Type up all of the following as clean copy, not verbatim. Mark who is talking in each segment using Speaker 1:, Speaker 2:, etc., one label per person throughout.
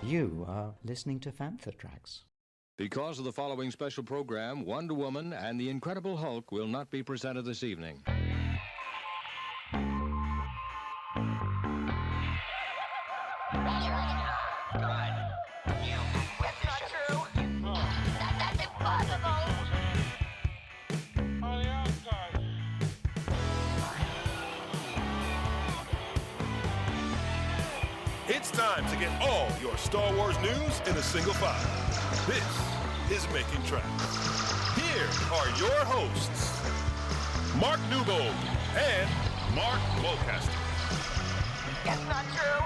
Speaker 1: You are listening to Fantha Tracks.
Speaker 2: Because of the following special program, Wonder Woman and the Incredible Hulk will not be presented this evening.
Speaker 3: It's time to get all your Star Wars news in a single file. This is Making Tracks. Here are your hosts, Mark Newbold and Mark Mulcaster.
Speaker 4: It's not true.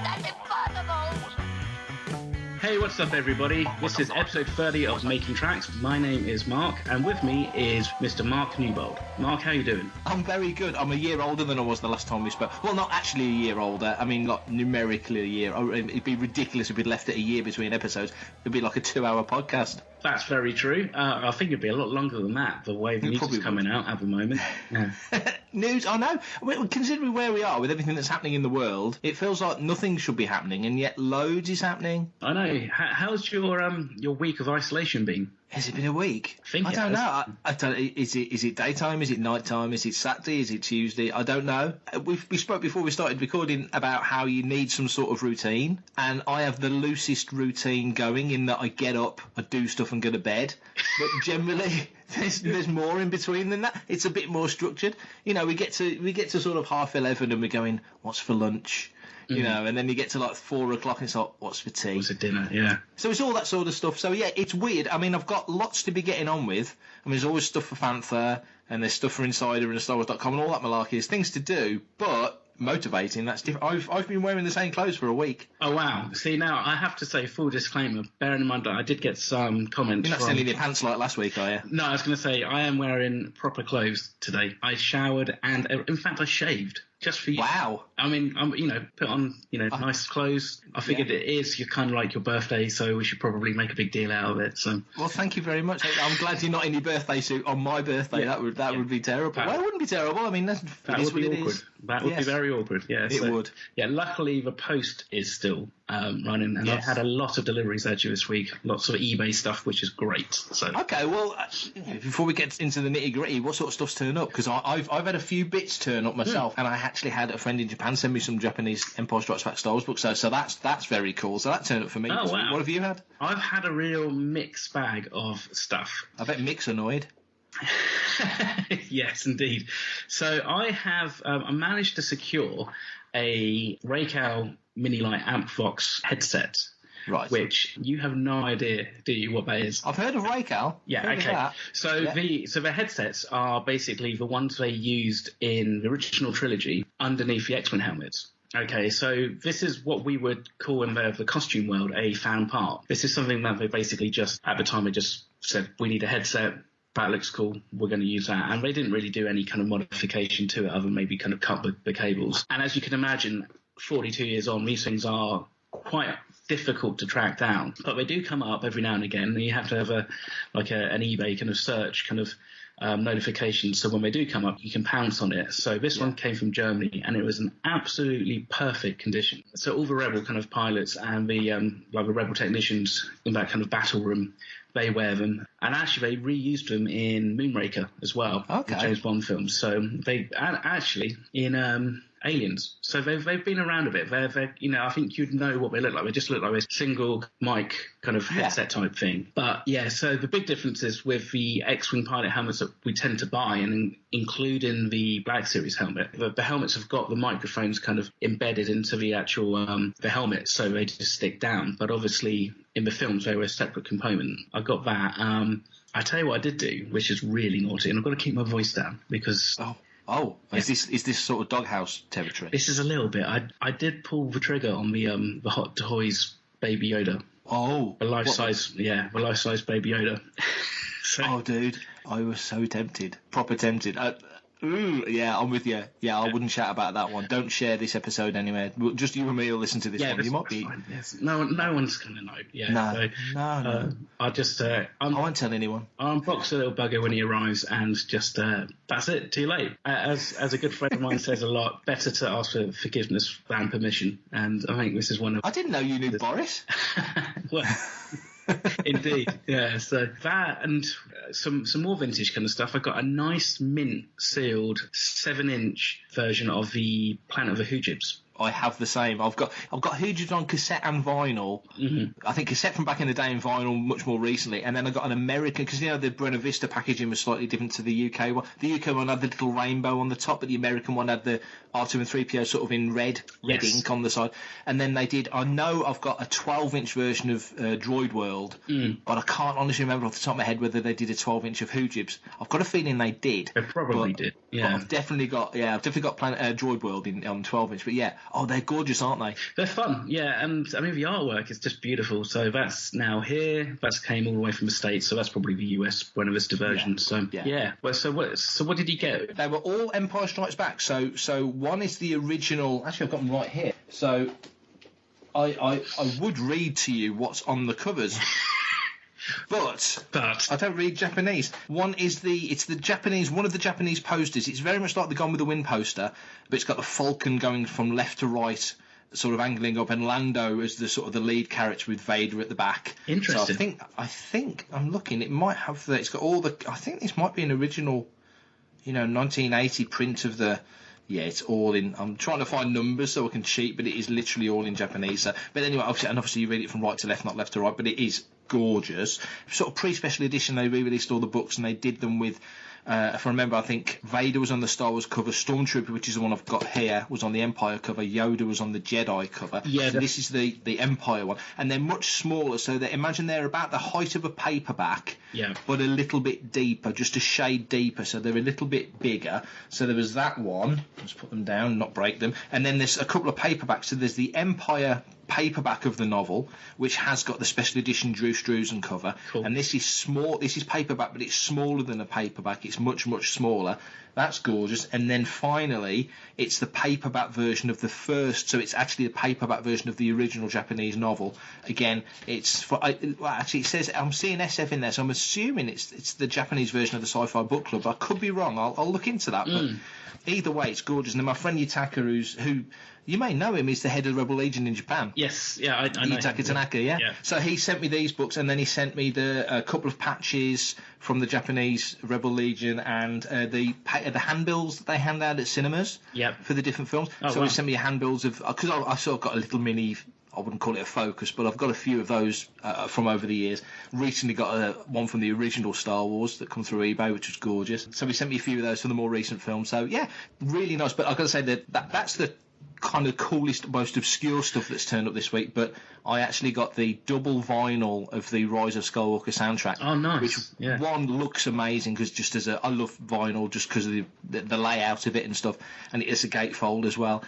Speaker 4: That's impossible.
Speaker 5: Hey, what's up, everybody? This is episode 30 of Making Tracks. My name is Mark, and with me is Mr. Mark Newbold. Mark, how you doing?
Speaker 6: I'm very good. I'm a year older than I was the last time we spoke. Well, not actually a year older. I mean, like, numerically a year. It'd be ridiculous if we'd left it a year between episodes. It'd be like a 2-hour podcast.
Speaker 5: That's very true. I think it'd be a lot longer than that, the way the news is coming out at the moment. Yeah.
Speaker 6: News, I know. Considering where we are with everything that's happening in the world, it feels like nothing should be happening, and yet loads is happening.
Speaker 5: I know. How's your week of isolation been?
Speaker 6: Has it been a week?
Speaker 5: I
Speaker 6: don't know. I don't. Is it daytime? Is it nighttime? Is it Saturday? Is it Tuesday? I don't know. We spoke before we started recording about how you need some sort of routine, and I have the loosest routine going in that I get up, I do stuff, and go to bed. But generally, there's more in between than that. It's a bit more structured. You know, we get to sort of 11:30 and we're going, what's for lunch? You know, and then you get to like 4 o'clock and it's like, what's for tea?
Speaker 5: What's for dinner, yeah.
Speaker 6: So it's all that sort of stuff. So yeah, it's weird. I mean, I've got lots to be getting on with. I mean, there's always stuff for Fantha, and there's stuff for Insider and StarWars.com and all that malarkey. There's things to do, but motivating, that's different. I've been wearing the same clothes for a week.
Speaker 5: Oh, wow. See, now, I have to say, full disclaimer, bearing in mind that I did get some comments
Speaker 6: You're not selling your pants like last week, are you?
Speaker 5: No, I was going to say, I am wearing proper clothes today. I showered and, in fact, I shaved. Just for you.
Speaker 6: Wow.
Speaker 5: I mean, put on, nice clothes. I figured it is kind of like your birthday, so we should probably make a big deal out of it. So.
Speaker 6: Well, thank you very much. I'm glad you're not in your birthday suit on my birthday. Yeah. That would be terrible. Well, it wouldn't be terrible. I mean, that would be awkward.
Speaker 5: That would be very awkward. Yeah,
Speaker 6: it would. Yeah,
Speaker 5: luckily the post is still running, and I've had a lot of deliveries actually this week. Lots of eBay stuff, which is great. So.
Speaker 6: Okay, well, before we get into the nitty gritty, what sort of stuff's turning up? Because I've had a few bits turn up myself, and I actually had a friend in Japan send me some Japanese Empire Strikes Back Star Wars books, so that's very cool. So that turned up for me.
Speaker 5: Oh, wow.
Speaker 6: What have you had?
Speaker 5: I've had a real mixed bag of stuff.
Speaker 6: I bet Mick's annoyed.
Speaker 5: Yes, indeed. So I have I managed to secure a Raycal Mini Light Ampvox headset.
Speaker 6: Right.
Speaker 5: Which you have no idea, do you, what that is?
Speaker 6: I've heard of Raycal.
Speaker 5: Yeah, okay. So the headsets are basically the ones they used in the original trilogy underneath the X-Men helmets. Okay, so this is what we would call in the costume world a fan part. This is something that they basically just, at the time, they just said, we need a headset. That looks cool, we're going to use that. And they didn't really do any kind of modification to it other than maybe kind of cut the cables. And as you can imagine, 42 years on, these things are quite difficult to track down. But they do come up every now and again, and you have to have an eBay kind of search kind of notification. So when they do come up, you can pounce on it. So this one came from Germany, and it was in absolutely perfect condition. So all the Rebel kind of pilots and the Rebel technicians in that kind of battle room, they wear them, and actually they reused them in Moonraker as well, the James Bond films. So they actually in Aliens. So they've been around a bit. They're I think you'd know what they look like. They just look like a single mic kind of headset type thing. But yeah, so the big difference is with the X-Wing pilot helmets that we tend to buy, and including the Black Series helmet, the helmets have got the microphones kind of embedded into the actual the helmet, so they just stick down. But obviously in the films they were a separate component. I got that. I tell you what I did do, which is really naughty, and I've got to keep my voice down because.
Speaker 6: Is this sort of doghouse territory?
Speaker 5: This is a little bit. I did pull the trigger on the Hot Toys Baby Yoda.
Speaker 6: Oh,
Speaker 5: the life size Baby Yoda.
Speaker 6: So, dude, I was so tempted, proper tempted. Ooh, yeah, I'm with you. Yeah, I wouldn't shout about that one. Don't share this episode anywhere. Just you and me will listen to this one. You might be.
Speaker 5: Fine, yes. No one's going to know. Yeah.
Speaker 6: No.
Speaker 5: So, I just.
Speaker 6: I won't tell anyone.
Speaker 5: I'll unbox the little bugger when he arrives, and just that's it. Too late. As a good friend of mine says a lot, better to ask for forgiveness than permission. And I think this is one of.
Speaker 6: I didn't know you knew Boris.
Speaker 5: Well. Indeed, yeah. So that and some more vintage kind of stuff. I got a nice mint sealed 7-inch version of the Planet of the Hoojibs.
Speaker 6: I have the same. I've got Hoojibs on cassette and vinyl. Mm-hmm. I think cassette from back in the day and vinyl much more recently. And then I got an American, because the Buena Vista packaging was slightly different to the UK one. The UK one had the little rainbow on the top, but the American one had the R2 and 3PO sort of in red ink on the side. And then they did. I know I've got a 12-inch version of Droid World, but I can't honestly remember off the top of my head whether they did a 12-inch of Hoojibs. I've got a feeling they did.
Speaker 5: They probably did. Yeah,
Speaker 6: I've definitely got Droid World on 12-inch. But yeah. Oh, they're gorgeous, aren't they?
Speaker 5: They're fun, yeah. And I mean, the artwork is just beautiful. So that's now here. That came all the way from the States. So that's probably the US Buena Vista version. Well, so what did you get?
Speaker 6: They were all Empire Strikes Back. So one is the original. Actually, I've got them right here. So I would read to you what's on the covers. But I don't read Japanese. One of the Japanese posters. It's very much like the Gone with the Wind poster, but it's got the Falcon going from left to right, sort of angling up, and Lando as the sort of the lead character with Vader at the back.
Speaker 5: Interesting.
Speaker 6: So I think I'm looking. It might have it's got all the. I think this might be an original, 1980 print of the. Yeah, it's all in. I'm trying to find numbers so I can cheat, but it is literally all in Japanese. So, but anyway, obviously you read it from right to left, not left to right. But it is gorgeous. Sort of pre-special edition, they re-released all the books, and they did them with. If I remember, I think Vader was on the Star Wars cover, Stormtrooper, which is the one I've got here, was on the Empire cover, Yoda was on the Jedi cover. Yeah, so this is the Empire one, and they're much smaller. So imagine they're about the height of a paperback, but a little bit deeper, just a shade deeper. So they're a little bit bigger. So there was that one. Let's put them down, not break them. And then there's a couple of paperbacks. So there's the Empire paperback of the novel, which has got the special edition Drew Struzan cover. Cool. And this is small. This is paperback, but it's smaller than a paperback. It's much smaller. That's gorgeous. And then finally, it's the paperback version of the first. So it's actually the paperback version of the original Japanese novel. Again, it's actually it says I'm seeing SF in there, so I'm assuming it's the Japanese version of the Sci-Fi Book Club. I could be wrong. I'll look into that. But either way, it's gorgeous. And then my friend Yutaka, who you may know him, he's the head of Rebel Legion in Japan.
Speaker 5: Yes, yeah, I know
Speaker 6: Yutaka Tanaka, yeah. So he sent me these books, and then he sent me a couple of patches from the Japanese Rebel Legion and the handbills that they hand out at cinemas for the different films. He sent me handbills of, because I sort of got a little mini, I wouldn't call it a focus, but I've got a few of those from over the years. Recently got one from the original Star Wars that come through eBay, which was gorgeous. So he sent me a few of those from the more recent films. So yeah, really nice. But I've got to say that's the kind of coolest, most obscure stuff that's turned up this week. But I actually got the double vinyl of the Rise of Skywalker soundtrack.
Speaker 5: Oh, nice.
Speaker 6: Which one looks amazing, because I love vinyl just because of the layout of it and stuff, and it is a gatefold as well.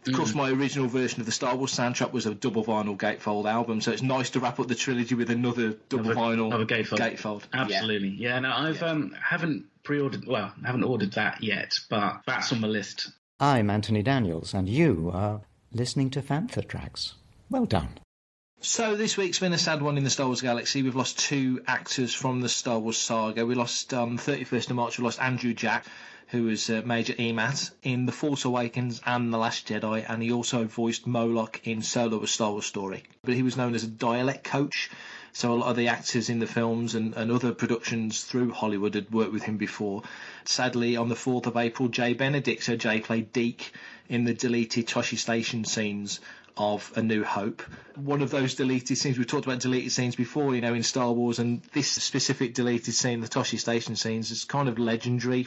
Speaker 6: Of course, my original version of the Star Wars soundtrack was a double vinyl gatefold album, so it's nice to wrap up the trilogy with another double vinyl gatefold.
Speaker 5: Absolutely. Yeah, no, I haven't ordered that yet, but that's on the list.
Speaker 1: I'm Anthony Daniels, and you are listening to Fantha Tracks. Well done.
Speaker 6: So this week's been a sad one in the Star Wars galaxy. We've lost 2 actors from the Star Wars saga. We lost 31st of March. We lost Andrew Jack, who was Major Emat in The Force Awakens and The Last Jedi, and he also voiced Moloch in Solo: A Star Wars Story. But he was known as a dialect coach, so a lot of the actors in the films and other productions through Hollywood had worked with him before. Sadly, on the 4th of April, Jay Benedict, so Jay played Deke in the deleted Tosche Station scenes of A New Hope. One of those deleted scenes, we talked about deleted scenes before, in Star Wars, and this specific deleted scene, the Tosche Station scenes, is kind of legendary,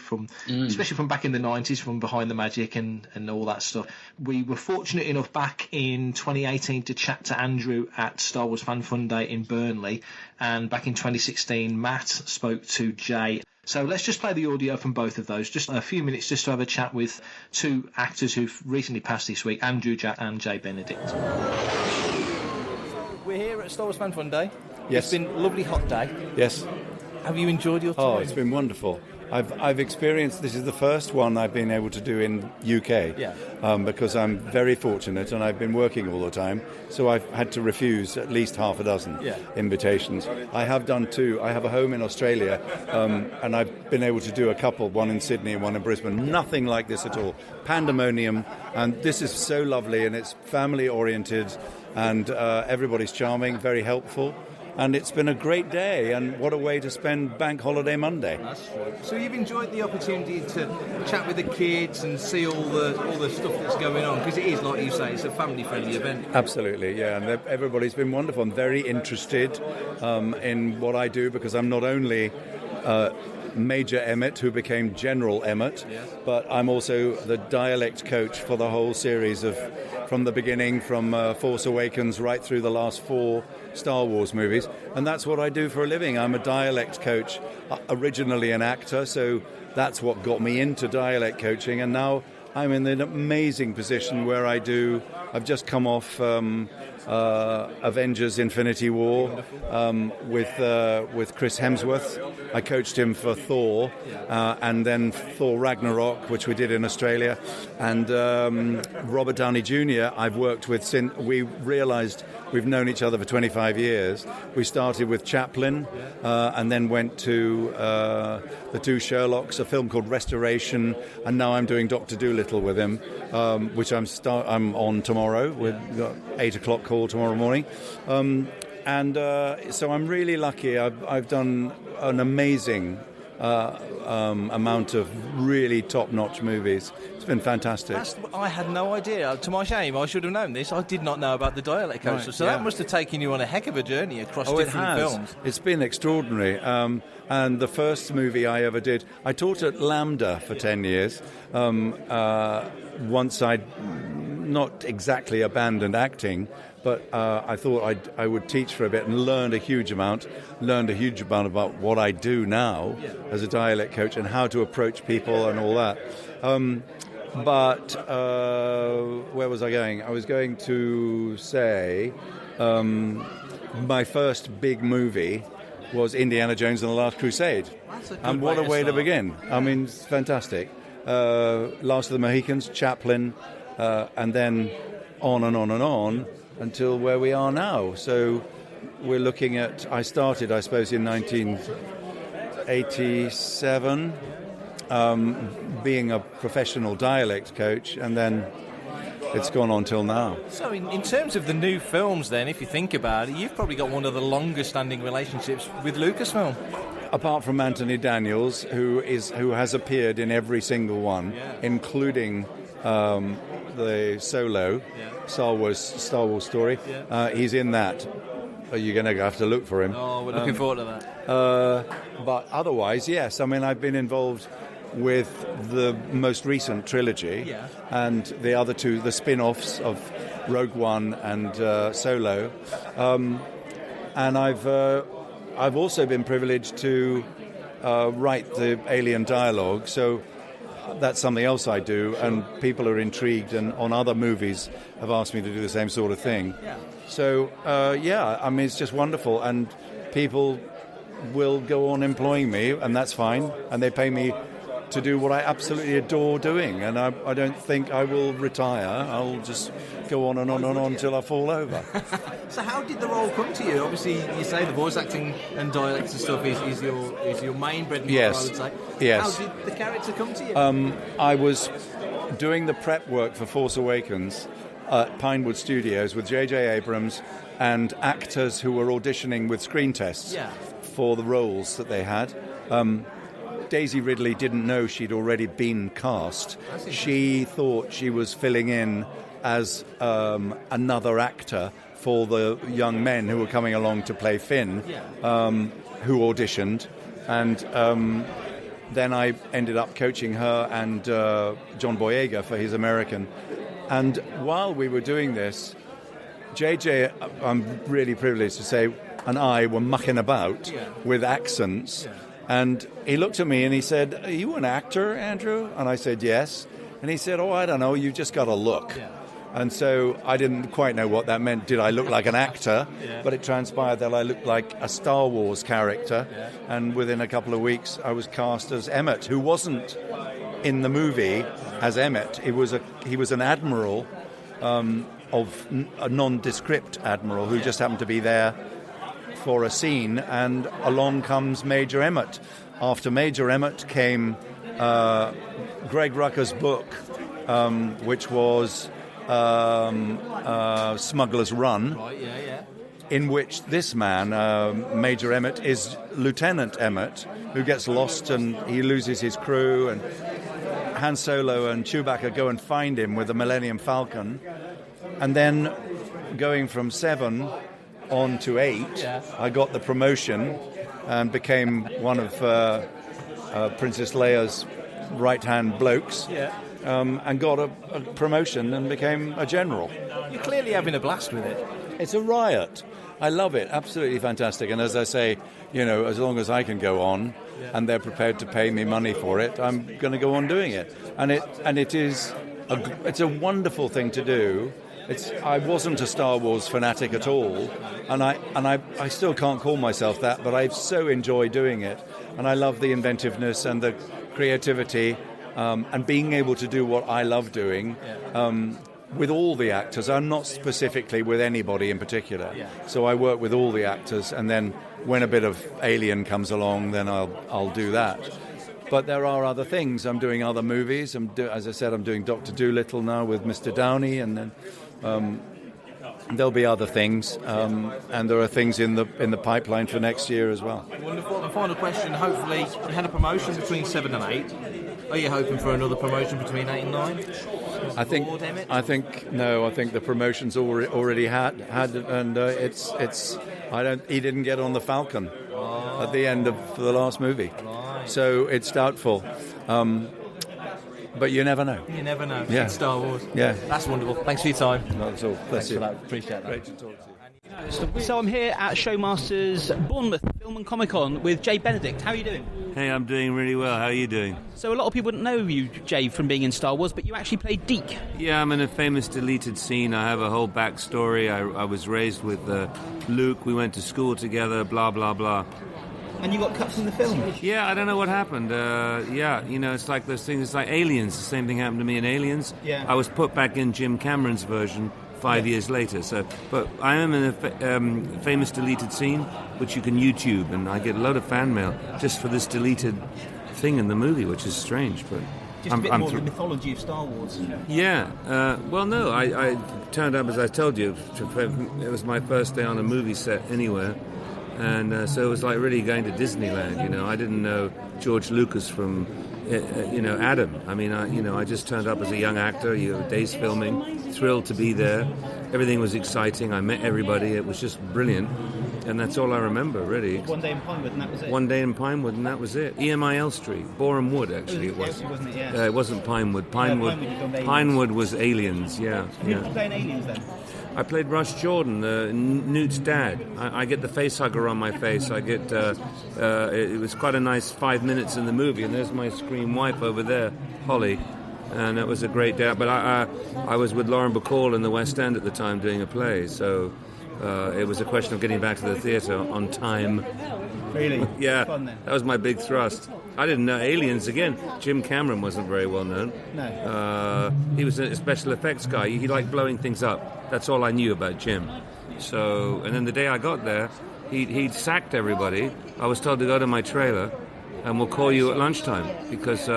Speaker 6: especially from back in the 90s, from Behind the Magic and all that stuff. We were fortunate enough back in 2018 to chat to Andrew at Star Wars Fan Fun Day in Burnley, and back in 2016 Matt spoke to Jay. So let's just play the audio from both of those, just a few minutes just to have a chat with 2 actors who've recently passed this week, Andrew Jack and Jay Benedict. We're here at Star Wars Fan Fun Day.
Speaker 7: Yes.
Speaker 6: It's been a lovely hot day.
Speaker 7: Yes.
Speaker 6: Have you enjoyed your time?
Speaker 7: Oh, it's been wonderful. I've experienced, this is the first one I've been able to do in UK, because I'm very fortunate and I've been working all the time, so I've had to refuse at least half a dozen invitations. I have done 2. I have a home in Australia, and I've been able to do a couple, one in Sydney and one in Brisbane. Nothing like this at all. Pandemonium, and this is so lovely, and it's family oriented, and everybody's charming, very helpful. And it's been a great day, and what a way to spend Bank Holiday Monday.
Speaker 6: That's true. So you've enjoyed the opportunity to chat with the kids and see all the stuff that's going on, because it is, like you say, it's a family-friendly event.
Speaker 7: Absolutely, yeah, and everybody's been wonderful. I'm very interested in what I do, because I'm not only Major Emmett, who became General Emmett, but I'm also the dialect coach for the whole series from the beginning, from Force Awakens right through the last 4 Star Wars movies, and that's what I do for a living. I'm a dialect coach, originally an actor, so that's what got me into dialect coaching, and now I'm in an amazing position where I've just come off Avengers Infinity War with Chris Hemsworth. I coached him for Thor, and then Thor Ragnarok, which we did in Australia, and Robert Downey Jr. I've worked with since we realised we've known each other for 25 years. We started with Chaplin, and then went to the 2 Sherlocks, a film called Restoration, and now I'm doing Dr. Dolittle with him, which I'm on tomorrow. We've got 8 o'clock call tomorrow morning, so I'm really lucky. I've done an amazing amount of really top-notch movies. It's been fantastic.
Speaker 6: I had no idea. To my shame, I should have known this. I did not know about the dialect coach.
Speaker 7: Right,
Speaker 6: that must have taken you on a heck of a journey across different films.
Speaker 7: It's been extraordinary. And the first movie I ever did, I taught at Lambda for 10 years. Once I'd not exactly abandoned acting, but I thought I would teach for a bit and learned a huge amount about what I do now as a dialect coach and how to approach people and all that. But where was I going? I was going to say my first big movie was Indiana Jones and the Last Crusade. And what a way to begin. I mean, it's fantastic. Last of the Mohicans, Chaplin, and then on and on and on until where we are now. So we're looking at, I started, I suppose, in 1987, being a professional dialect coach, and then it's gone on till now.
Speaker 6: So in terms of the new films then, if you think about it, you've probably got one of the longest standing relationships with Lucasfilm.
Speaker 7: Apart from Anthony Daniels, who has appeared in every single one, including the Solo Star Wars story. He's in that. You're going to have to look for him.
Speaker 6: Oh, we're looking forward to that.
Speaker 7: But otherwise, yes. I mean, I've been involved with the most recent trilogy and the other 2, the spin-offs of Rogue One and Solo. And I've also been privileged to write the alien dialogue, so that's something else I do, and people are intrigued and on other movies have asked me to do the same sort of thing. So, I mean, it's just wonderful, and people will go on employing me, and that's fine, and they pay me to do what I absolutely adore doing, and I don't think I will retire. I'll just go on and on and on until I fall over.
Speaker 6: So how did the role come to you? Obviously, you say the voice acting and dialects and stuff is your main bread and butter, I would say.
Speaker 7: Yes.
Speaker 6: How did the character come to you?
Speaker 7: I was doing the prep work for Force Awakens at Pinewood Studios with J.J. Abrams and actors who were auditioning with screen tests for the roles that they had. Daisy Ridley didn't know she'd already been cast. She thought she was filling in as another actor for the young men who were coming along to play Finn, who auditioned. And then I ended up coaching her and John Boyega for his American. And while we were doing this, JJ, I'm really privileged to say, and I were mucking about with accents. And he looked at me and he said, "Are you an actor, Andrew?" And I said, "Yes." And he said, "Oh, I don't know, you just got to look." And so I didn't quite know what that meant. Did I look like an actor? But it transpired that I looked like a Star Wars character. And within a couple of weeks, I was cast as Emmett, who wasn't in the movie as Emmett. He was an admiral, of a nondescript admiral who just happened to be there for a scene, and along comes Major Emmett. After Major Emmett came Greg Rucker's book, which was Smuggler's Run, in which this man, Major Emmett, is Lieutenant Emmett, who gets lost and he loses his crew, and Han Solo and Chewbacca go and find him with the Millennium Falcon. And then going from 7 on to 8, I got the promotion and became one of Princess Leia's right-hand blokes, and got a promotion and became a general.
Speaker 6: You're clearly having a blast with it.
Speaker 7: It's a riot. I love it. Absolutely fantastic. And as I say, as long as I can go on and they're prepared to pay me money for it, I'm going to go on doing it. And it's a wonderful thing to do. I wasn't a Star Wars fanatic at all, and I still can't call myself that, but I so enjoy doing it, and I love the inventiveness and the creativity, and being able to do what I love doing with all the actors. I'm not specifically with anybody in particular, so I work with all the actors, and then when a bit of Alien comes along, then I'll do that. But there are other things. I'm doing other movies. As I said, I'm doing Dr. Dolittle now with Mr. Downey, and then there'll be other things, and there are things in the pipeline for next year as well.
Speaker 6: Wonderful. The final question, hopefully, you had a promotion between 7 and 8. Are you hoping for another promotion between 8 and 9?
Speaker 7: I think the promotion's already had, and he didn't get on the Falcon at the end of the last movie. So it's doubtful. But you never know. You never know.
Speaker 6: Yeah. It's Star Wars.
Speaker 7: Yeah.
Speaker 6: That's wonderful. Thanks for your time.
Speaker 7: That's all.
Speaker 6: Thanks for that. Appreciate that.
Speaker 7: Great to talk to you.
Speaker 8: So I'm here at Showmasters Bournemouth Film and Comic Con with Jay Benedict. How are you doing?
Speaker 9: Hey, I'm doing really well. How are you doing?
Speaker 8: So a lot of people wouldn't know you, Jay, from being in Star Wars, but you actually played Deke.
Speaker 9: Yeah, I'm in a famous deleted scene. I have a whole backstory. I was raised with Luke. We went to school together, blah, blah, blah.
Speaker 8: And you got cut from the film?
Speaker 9: Yeah, I don't know what happened. It's like those things. It's like Aliens. The same thing happened to me in Aliens.
Speaker 8: Yeah.
Speaker 9: I was put back in Jim Cameron's version 5 years later. But I am in a famous deleted scene, which you can YouTube, and I get a lot of fan mail just for this deleted thing in the movie, which is strange. But
Speaker 8: just a bit more of the mythology of Star Wars.
Speaker 9: Yeah. I turned up, as I told you, it was my first day on a movie set anywhere. And so it was like really going to Disneyland, I didn't know George Lucas from, Adam. I mean, I just turned up as a young actor, days filming, thrilled to be there. Everything was exciting. I met everybody. It was just brilliant. And that's all I remember, really.
Speaker 8: One day in Pinewood, and that was it.
Speaker 9: One day in Pinewood, and that was it. EMIL Street, Boreham Wood, actually, it was.
Speaker 8: Wasn't it? Yeah.
Speaker 9: It wasn't Pinewood. Pinewood was Aliens, yeah.
Speaker 8: Who did you play in Aliens, then?
Speaker 9: I played Rush Jordan, Newt's dad. I get the facehugger on my face. I get. It was quite a nice 5 minutes in the movie, and there's my screen wife over there, Holly, and it was a great day. But I was with Lauren Bacall in the West End at the time doing a play, so it was a question of getting back to the theatre on time.
Speaker 8: Really?
Speaker 9: Yeah,
Speaker 8: fun, then.
Speaker 9: That was my big thrust. I didn't know Aliens again. Jim Cameron wasn't very well known.
Speaker 8: No.
Speaker 9: He was a special effects guy. He liked blowing things up. That's all I knew about Jim. So, and then the day I got there, he'd sacked everybody. I was told to go to my trailer, and we'll call you at lunchtime because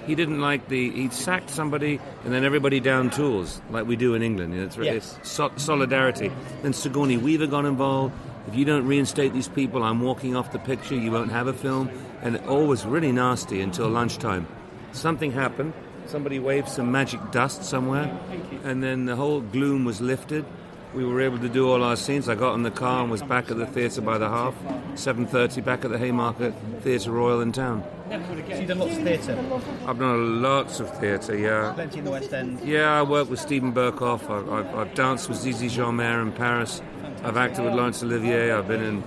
Speaker 9: he didn't like he'd sacked somebody, and then everybody down tools like we do in England. It's solidarity. Then Sigourney Weaver got involved. If you don't reinstate these people, I'm walking off the picture. You won't have a film. And it all was really nasty until lunchtime. Something happened. Somebody waved some magic dust somewhere, and then the whole gloom was lifted. We were able to do all our scenes. I got in the car and was back at the theatre by the half. 7:30, back at the Haymarket Theatre Royal in town.
Speaker 8: So you've done lots of theatre?
Speaker 9: I've done lots of theatre, yeah.
Speaker 8: Plenty in the West End?
Speaker 9: Yeah, I worked with Stephen Burkhoff. I've danced with Zizi Jeanmaire in Paris. I've acted with Laurence Olivier. I've been in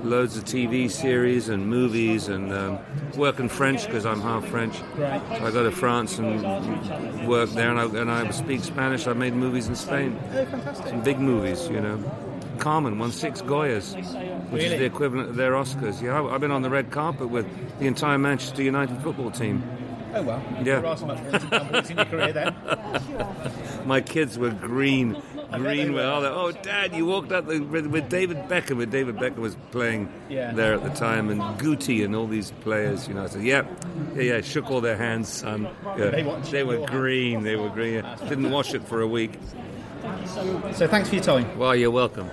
Speaker 9: loads of TV series and movies and work in French because I'm half French.
Speaker 8: Right.
Speaker 9: So I go to France and work there, and I speak Spanish. I've made movies in Spain.
Speaker 8: Oh, fantastic.
Speaker 9: Some big movies, you know. Carmen won 6 Goyas, which is the equivalent of their Oscars. Yeah, I've been on the red carpet with the entire Manchester United football team.
Speaker 8: Oh, well.
Speaker 9: Yeah.
Speaker 8: There are some points in your career then.
Speaker 9: My kids were green. Oh, Dad, you walked out with David Beckham. And David Beckham was playing there at the time, and Guti and all these players. You know, I said, yeah. Shook all their hands, son. Yeah. They were green. They were green. Didn't wash it for a week.
Speaker 8: So thanks for your time.
Speaker 9: Well, you're welcome.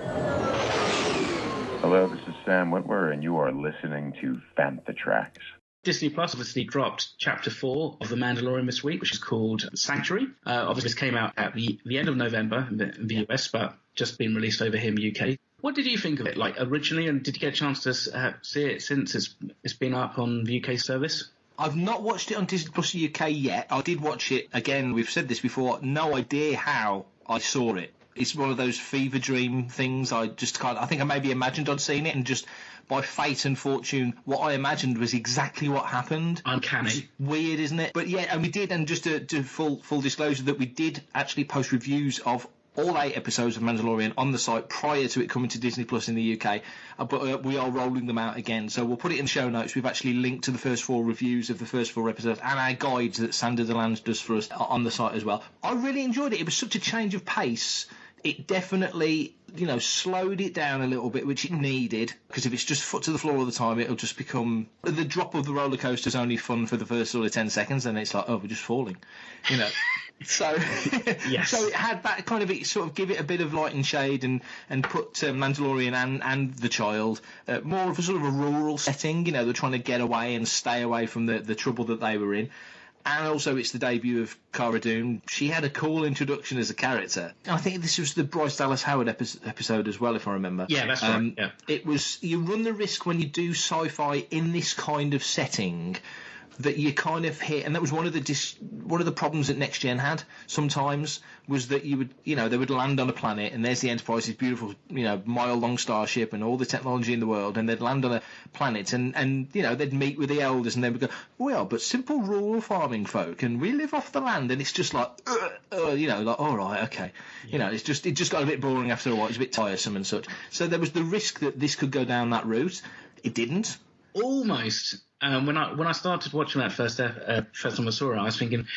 Speaker 10: Hello, this is Sam Whitwer, and you are listening to Fantha Tracks.
Speaker 5: Disney Plus obviously dropped Chapter 4 of The Mandalorian this week, which is called Sanctuary. Obviously, this came out at the end of November in the US, but just been released over here in the UK. What did you think of it, like, originally, and did you get a chance to see it since it's been up on the UK service?
Speaker 6: I've not watched it on Disney Plus UK yet. I did watch it, again, we've said this before, no idea how I saw it. It's one of those fever dream things. I think I maybe imagined I'd seen it, and just by fate and fortune, what I imagined was exactly what happened.
Speaker 5: Uncanny.
Speaker 6: It's weird, isn't it? But yeah, and we did, and just to full disclosure, that we did actually post reviews of all 8 episodes of Mandalorian on the site prior to it coming to Disney Plus in the UK, but we are rolling them out again, so we'll put it in the show notes. We've actually linked to the first 4 reviews of the first 4 episodes and our guides that Sander Delange does for us on the site as well. I really enjoyed it. It was such a change of pace. It definitely, slowed it down a little bit, which it needed, because if it's just foot to the floor all the time, it'll just become... The drop of the roller coaster is only fun for the first sort of 10 seconds, and it's like, oh, we're just falling, So,
Speaker 5: yes.
Speaker 6: So it had that kind of, it sort of give it a bit of light and shade, and put Mandalorian and the child more of a sort of a rural setting. They're trying to get away and stay away from the trouble that they were in. And also, it's the debut of Cara Dune. She had a cool introduction as a character. I think this was the Bryce Dallas Howard episode as well, if I remember.
Speaker 5: Yeah, that's right. Yeah.
Speaker 6: It was. You run the risk when you do sci-fi in this kind of setting that you kind of hit, and that was one of the problems that Next Gen had sometimes, was that you would, they would land on a planet, and there's the Enterprise's beautiful, mile-long starship and all the technology in the world, and they'd land on a planet, and they'd meet with the elders, and they would go, we are but simple rural farming folk, and we live off the land, and it's just like, like, all right, okay.
Speaker 5: Yeah.
Speaker 6: It just got a bit boring after a while. It's a bit tiresome and such. So there was the risk that this could go down that route. It didn't.
Speaker 5: Almost. When I started watching that first time I saw it, I was thinking,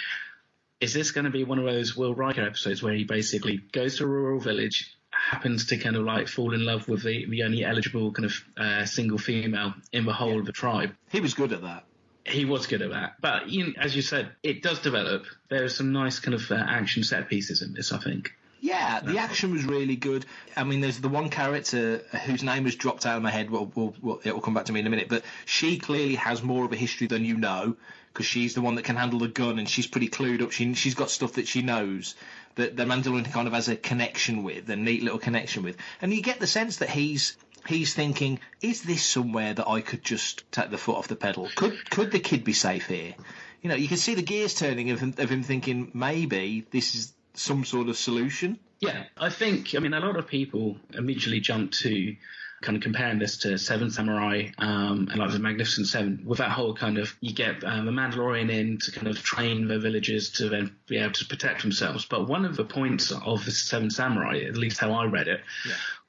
Speaker 5: is this going to be one of those Will Riker episodes where he basically goes to a rural village, happens to kind of like fall in love with the only eligible kind of single female in the whole of the tribe?
Speaker 6: He was good at that.
Speaker 5: He was good at that. But as you said, it does develop. There are some nice kind of action set pieces in this, I think.
Speaker 6: Yeah, the action was really good. I mean, there's the one character whose name has dropped out of my head. It will come back to me in a minute. But she clearly has more of a history than you know, because she's the one that can handle the gun, and she's pretty clued up. She's got stuff that she knows that the Mandalorian kind of has a connection with, a neat little connection with. And you get the sense that he's thinking, is this somewhere that I could just take the foot off the pedal? Could the kid be safe here? You can see the gears turning of him thinking, maybe this is some sort of solution.
Speaker 5: Yeah, I think, a lot of people immediately jump to kind of comparing this to Seven Samurai and like the Magnificent Seven, with that whole kind of, you get the Mandalorian in to kind of train the villagers to then be able to protect themselves. But one of the points of the Seven Samurai, at least how I read it,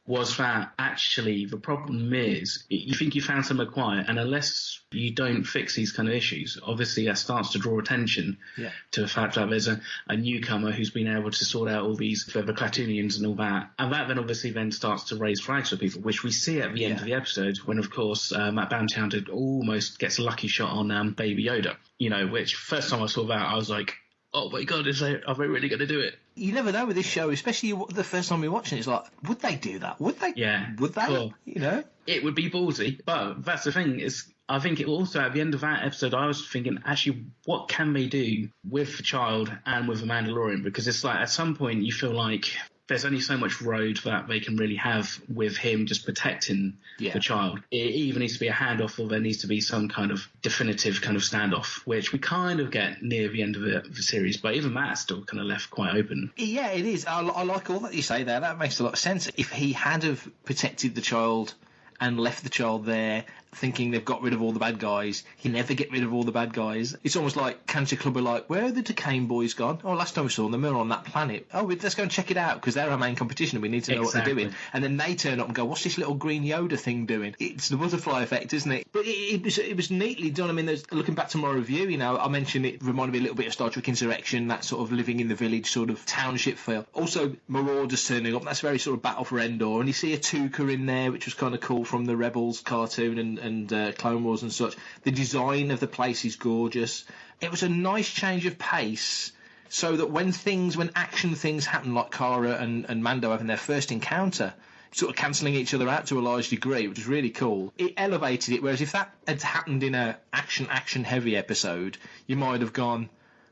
Speaker 5: was that actually the problem is you think you found somewhere quiet, and unless you don't fix these kind of issues, obviously that starts to draw attention to the fact that there's a newcomer who's been able to sort out all these, the Klatooinians and all that, and that then obviously then starts to raise flags for people, which we see at the end of the episode when, of course, Matt Bounty Hunter almost gets a lucky shot on Baby Yoda, which first time I saw that I was like, oh my God, are they really going to do it?
Speaker 6: You never know with this show, especially the first time you're watching it, it's like, would they do that? Would they?
Speaker 5: Yeah.
Speaker 6: Would they?
Speaker 5: Cool. It would be ballsy, but that's the thing, is I think it also, at the end of that episode, I was thinking, actually, what can they do with the child and with the Mandalorian? Because it's like, at some point, you feel like there's only so much road that they can really have with him just protecting the child. It either needs to be a handoff, or there needs to be some kind of definitive kind of standoff, which we kind of get near the end of the series, but even that's still kind of left quite open.
Speaker 6: Yeah, it is. I like all that you say there. That makes a lot of sense. If he had have protected the child and left the child there thinking they've got rid of all the bad guys, he never get rid of all the bad guys. It's almost like Cancer Club are like, where are the Decane boys gone? Oh, last time we saw them, they were on that planet. Oh, let's go and check it out, because they're our main competition and we need to know what they're doing. And then they turn up and go, what's this little green Yoda thing doing? It's the butterfly effect, isn't it? But it was neatly done. I mean, looking back to my review, I mentioned it reminded me a little bit of Star Trek Insurrection, that sort of living in the village sort of township feel. Also, Marauders turning up, that's very sort of Battle for Endor, and you see a Tuca in there, which was kind of cool from the Rebels cartoon and Clone Wars and such. The design of the place is gorgeous. It was a nice change of pace, so that when action things happen, like Cara and Mando having their first encounter, sort of cancelling each other out to a large degree, which was really cool. It elevated it, whereas if that had happened in a action heavy episode, you might have gone,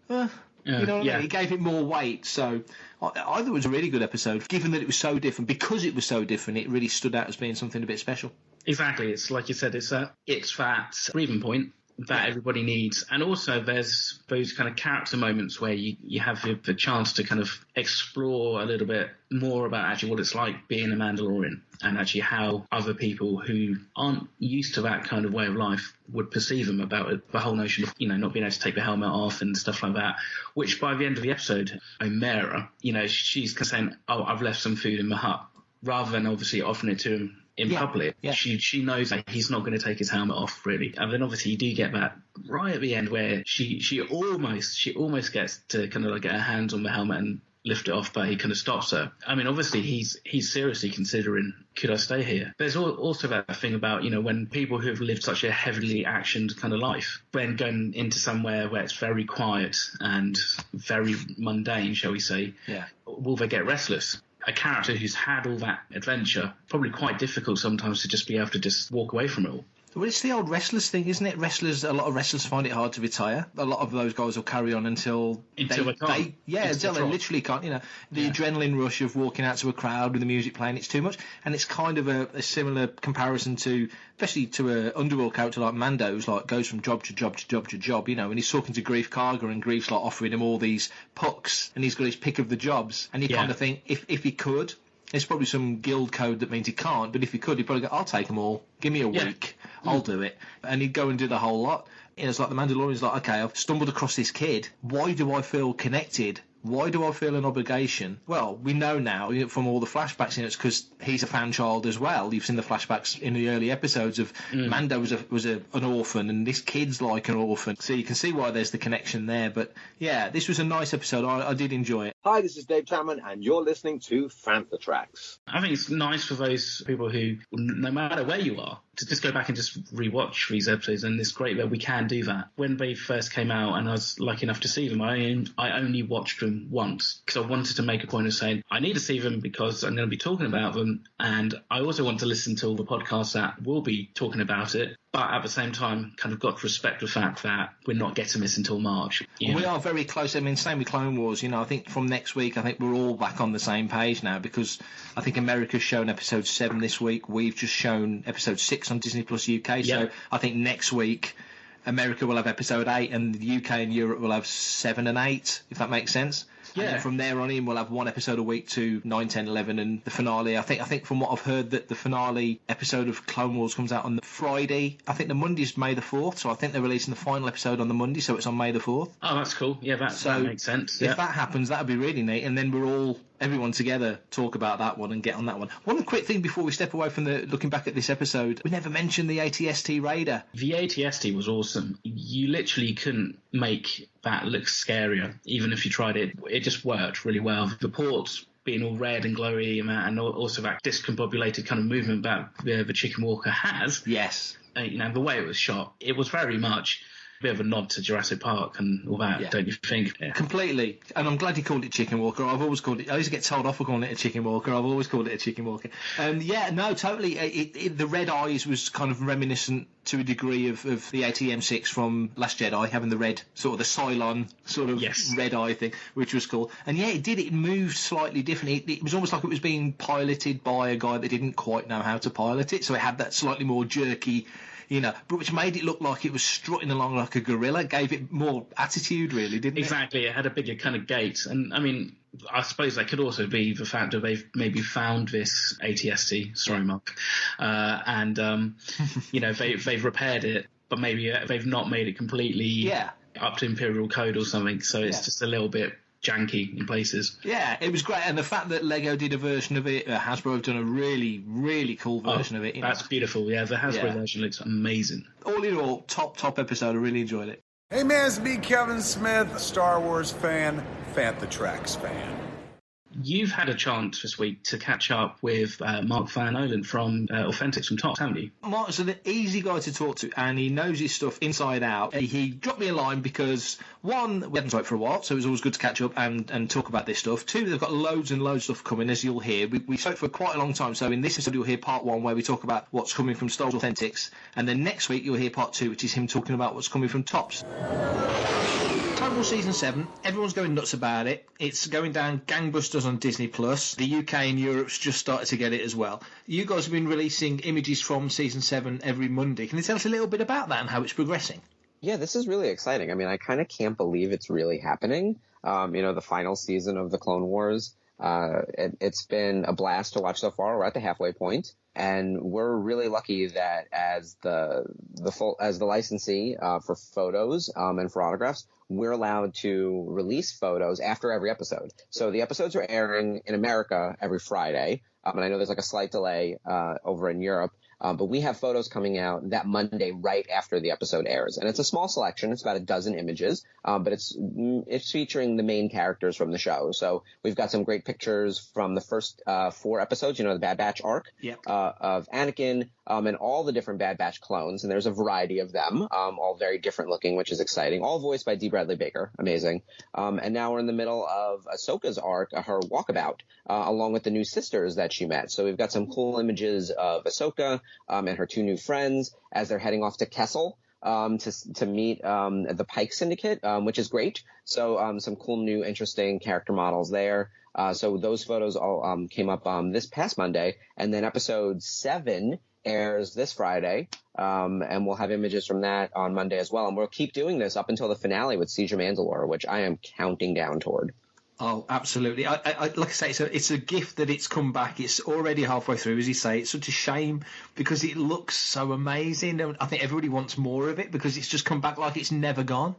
Speaker 6: you know what I mean? It gave it more weight. So I thought it was a really good episode, given that it was so different. Because it was so different, it really stood out as being something a bit special.
Speaker 5: Exactly. It's like you said, it's that breathing point that everybody needs. And also there's those kind of character moments where you have the chance to kind of explore a little bit more about actually what it's like being a Mandalorian, and actually how other people who aren't used to that kind of way of life would perceive them, about the whole notion of, not being able to take the helmet off and stuff like that, which by the end of the episode, Omera, she's saying, oh, I've left some food in the hut, rather than obviously offering it to him in public. She knows that he's not going to take his helmet off, really. And then obviously you do get that right at the end where she almost gets to kind of like get her hands on the helmet and lift it off, but he kind of stops her. I mean, obviously he's seriously considering, could I stay here? There's also that thing about, when people who have lived such a heavily actioned kind of life, then going into somewhere where it's very quiet and very mundane, shall we say, will they get restless? A character who's had all that adventure, probably quite difficult sometimes to just be able to just walk away from it all.
Speaker 6: Well, it's the old wrestlers thing, isn't it? A lot of wrestlers find it hard to retire. A lot of those guys will carry on until they literally can't. The adrenaline rush of walking out to a crowd with the music playing, it's too much. And it's kind of a similar comparison to, especially to an underworld character like Mando, who's like goes from job to job to job to job, and he's talking to Greef Karga, and Greef's like offering him all these pucks, and he's got his pick of the jobs, and you kind of think if he could. There's probably some guild code that means he can't, but if he could, he'd probably go, I'll take them all. Give me a week. I'll do it. And he'd go and do the whole lot. It's like the Mandalorian's like, okay, I've stumbled across this kid. Why do I feel connected? Why do I feel an obligation? Well, we know now from all the flashbacks, it's because he's a fan child as well. You've seen the flashbacks in the early episodes of Mando was an orphan, and this kid's like an orphan. So you can see why there's the connection there. But yeah, this was a nice episode. I did enjoy it.
Speaker 11: Hi, this is Dave Chapman, and you're listening to Fantha Tracks.
Speaker 5: I think it's nice for those people who, no matter where you are, to just go back and just rewatch these episodes, and it's great that we can do that. When they first came out and I was lucky enough to see them, I only watched them once because I wanted to make a point of saying I need to see them because I'm going to be talking about them, and I also want to listen to all the podcasts that will be talking about it, but at the same time kind of got to respect the fact that we're not getting this until March.
Speaker 6: We are very close. I mean, same with Clone Wars. I think from next week, I think we're all back on the same page now, because I think America's shown episode 7 this week. We've just shown episode 6 on Disney Plus UK. So I think next week America will have episode 8, and the UK and Europe will have 7 and 8, if that makes sense. Yeah. And from there on in, we'll have one episode a week to 9, 10, 11, and the finale. I think from what I've heard, that the finale episode of Clone Wars comes out on the Friday. I think the Monday's May the 4th, so I think they're releasing the final episode on the Monday, so it's on May the 4th.
Speaker 5: Oh, that's cool. Yeah, that makes sense.
Speaker 6: If that happens, that would be really neat, and then everyone together talk about that one and get on that one. One quick thing before we step away from looking back at this episode, we never mentioned the AT-ST Raider.
Speaker 5: The AT-ST was awesome. You literally couldn't make that look scarier, even if you tried it. It just worked really well. The ports being all red and glowy, and also that discombobulated kind of movement that the Chicken Walker has.
Speaker 6: Yes.
Speaker 5: The way it was shot, it was very much a bit of a nod to Jurassic Park and all that, don't you think? Yeah.
Speaker 6: Completely. And I'm glad you called it Chicken Walker. I've always called it... I used to get told off for calling it a Chicken Walker. I've always called it a Chicken Walker. Totally. The red eyes was kind of reminiscent to a degree of the AT-M6 from Last Jedi, having the red, sort of the Cylon sort of red eye thing, which was cool. And yeah, it moved slightly differently. It was almost like it was being piloted by a guy that didn't quite know how to pilot it, so it had that slightly more jerky, but which made it look like it was strutting along like a gorilla, gave it more attitude, really, didn't it?
Speaker 5: Exactly, it had a bigger kind of gait. And, I mean, I suppose that could also be the fact that they've maybe found this ATST, sorry, Mark, and, they've repaired it, but maybe they've not made it completely up to Imperial code or something, so it's just a little bit janky in places.
Speaker 6: Yeah, it was great, and the fact that Lego did a version of it, Hasbro have done a really, really cool version of it.
Speaker 5: That's beautiful. Yeah, the Hasbro version looks amazing.
Speaker 6: All in all, top episode. I really enjoyed it.
Speaker 12: Hey man, it's me, Kevin Smith, a Star Wars fan, Fantha Tracks fan.
Speaker 5: You've had a chance this week to catch up with Mark Von Ohlen from Authentics from Tops, haven't you?
Speaker 6: Mark's an easy guy to talk to, and he knows his stuff inside out. He dropped me a line because, one, we hadn't talked for a while, so it was always good to catch up and talk about this stuff. Two, they've got loads and loads of stuff coming, as you'll hear. We spoke for quite a long time, so in this episode you'll hear part one, where we talk about what's coming from Star Wars Authentics, and then next week you'll hear part two, which is him talking about what's coming from Tops. Total Season 7, everyone's going nuts about it. It's going down gangbusters on Disney+. The UK and Europe's just started to get it as well. You guys have been releasing images from Season 7 every Monday. Can you tell us a little bit about that and how it's progressing?
Speaker 13: Yeah, this is really exciting. I mean, I kind of can't believe it's really happening. The final season of the Clone Wars, it's been a blast to watch so far. We're at the halfway point. And we're really lucky that as the licensee for photos and for autographs, we're allowed to release photos after every episode. So the episodes are airing in America every Friday, and I know there's like a slight delay over in Europe. But we have photos coming out that Monday right after the episode airs. And it's a small selection. It's about a dozen images, but it's featuring the main characters from the show. So we've got some great pictures from the first 4 episodes, the Bad Batch arc, of Anakin, and all the different Bad Batch clones. And there's a variety of them, all very different looking, which is exciting. All voiced by D. Bradley Baker. Amazing. And now we're in the middle of Ahsoka's arc, her walkabout, along with the new sisters that she met. So we've got some cool images of Ahsoka and her 2 new friends as they're heading off to Kessel to meet the Pike Syndicate, which is great. So some cool new interesting character models there. So those photos all came up this past Monday, and then episode 7 airs this Friday, and we'll have images from that on Monday as well. And we'll keep doing this up until the finale with Siege of Mandalore, which I am counting down toward.
Speaker 6: Oh, absolutely. I like I say, it's a gift that it's come back. It's already halfway through, as you say. It's such a shame because it looks so amazing. And I think everybody wants more of it because it's just come back like it's never gone.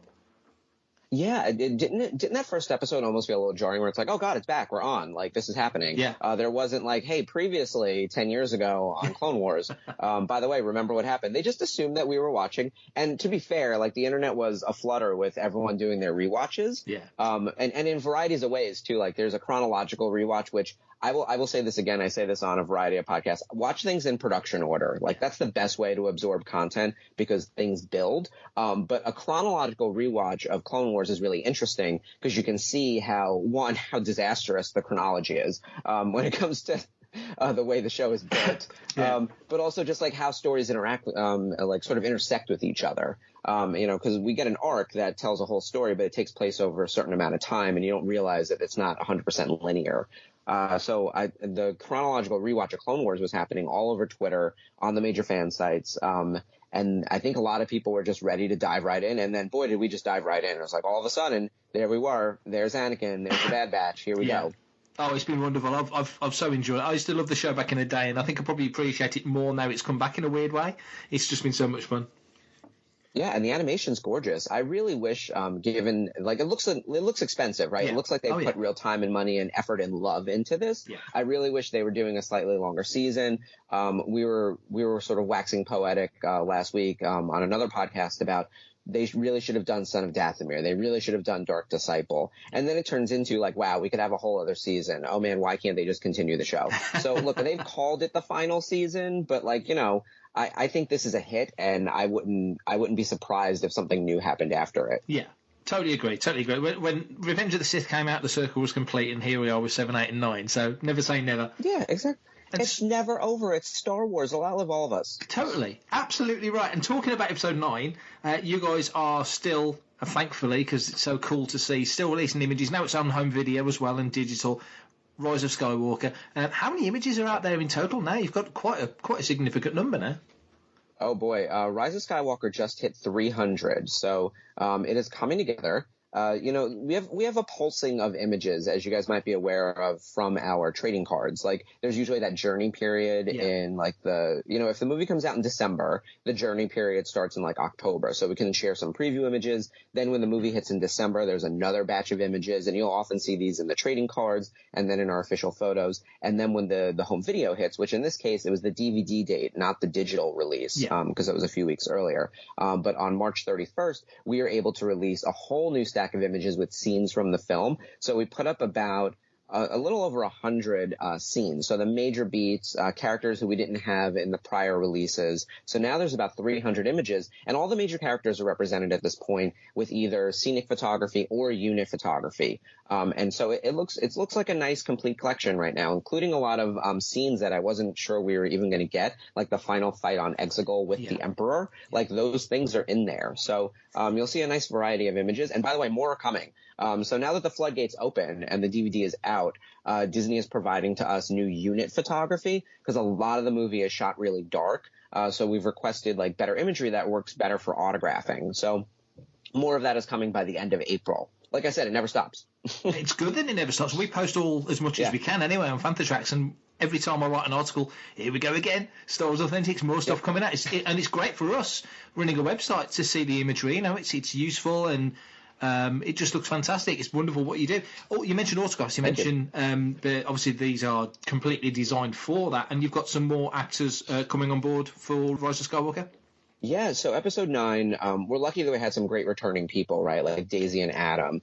Speaker 13: Yeah, didn't that first episode almost feel a little jarring where it's like, oh God, it's back, we're on, like this is happening.
Speaker 6: Yeah.
Speaker 13: There wasn't like, hey, previously 10 years ago on Clone Wars, by the way, remember what happened? They just assumed that we were watching. And to be fair, like the internet was aflutter with everyone doing their rewatches.
Speaker 6: Yeah.
Speaker 13: And in varieties of ways too, like there's a chronological rewatch, which I will say this again. I say this on a variety of podcasts. Watch things in production order. Like that's the best way to absorb content because things build. But a chronological rewatch of Clone Wars is really interesting because you can see how disastrous the chronology is when it comes to the way the show is built. But also just like how stories interact, like sort of intersect with each other. Because we get an arc that tells a whole story, but it takes place over a certain amount of time, and you don't realize that it's not 100% linear. So the chronological rewatch of Clone Wars was happening all over Twitter, on the major fan sites, and I think a lot of people were just ready to dive right in, and then, boy, did we just dive right in. It was like all of a sudden, there we were. There's Anakin. There's the Bad Batch. Here we go.
Speaker 6: Oh, it's been wonderful. I've so enjoyed it. I used to love the show back in the day, and I think I probably appreciate it more now it's come back in a weird way. It's just been so much fun.
Speaker 13: Yeah, and the animation's gorgeous. I really wish, given like it looks expensive, right?
Speaker 6: Yeah.
Speaker 13: It looks like they put real time and money and effort and love into this.
Speaker 6: Yeah.
Speaker 13: I really wish they were doing a slightly longer season. We were sort of waxing poetic last week on another podcast about they really should have done Son of Dathomir. They really should have done Dark Disciple. And then it turns into like, wow, we could have a whole other season. Oh man, why can't they just continue the show? So look, they've called it the final season, but like, I think this is a hit, and I wouldn't be surprised if something new happened after it.
Speaker 6: Yeah, totally agree. When Revenge of the Sith came out, the circle was complete, and here we are with 7, 8, and 9. So never say never.
Speaker 13: Yeah, exactly. It's never over. It's Star Wars. I'll outlive all of us.
Speaker 6: Totally. Absolutely right. And talking about episode 9, you guys are still, thankfully, because it's so cool to see, still releasing images. Now it's on home video as well and digital. Rise of Skywalker. How many images are out there in total now? You've got quite a significant number now.
Speaker 13: Oh boy, Rise of Skywalker just hit 300, so it is coming together. We have a pulsing of images, as you guys might be aware of, from our trading cards. Like, there's usually that journey period in, like, if the movie comes out in December, the journey period starts in, like, October. So we can share some preview images. Then when the movie hits in December, there's another batch of images, and you'll often see these in the trading cards and then in our official photos. And then when the home video hits, which in this case, it was the DVD date, not the digital release, because it was a few weeks earlier. But on March 31st, we are able to release a whole new stack of images with scenes from the film. So we put up about a little over 100 scenes. So the major beats, characters who we didn't have in the prior releases. So now there's about 300 images, and all the major characters are represented at this point with either scenic photography or unit photography. And so it looks like a nice complete collection right now, including a lot of scenes that I wasn't sure we were even going to get, like the final fight on Exegol with the Emperor. Like, those things are in there. So you'll see a nice variety of images. And by the way, more are coming. So now that the floodgates open and the DVD is out, Disney is providing to us new unit photography, because a lot of the movie is shot really dark. So we've requested, like, better imagery that works better for autographing. So more of that is coming by the end of April. Like I said, it never stops.
Speaker 6: It's good that it never stops. We post as much as we can anyway on Fantatracks, and every time I write an article, here we go again, Star Wars Authentics, more stuff coming out. And it's great for us running a website to see the imagery. You know, it's useful, and it just looks fantastic. It's wonderful what you do. Oh, you mentioned autographs. You mentioned obviously these are completely designed for that, and you've got some more actors coming on board for Rise of Skywalker.
Speaker 13: Yeah, so episode 9, we're lucky that we had some great returning people, right, like Daisy and Adam.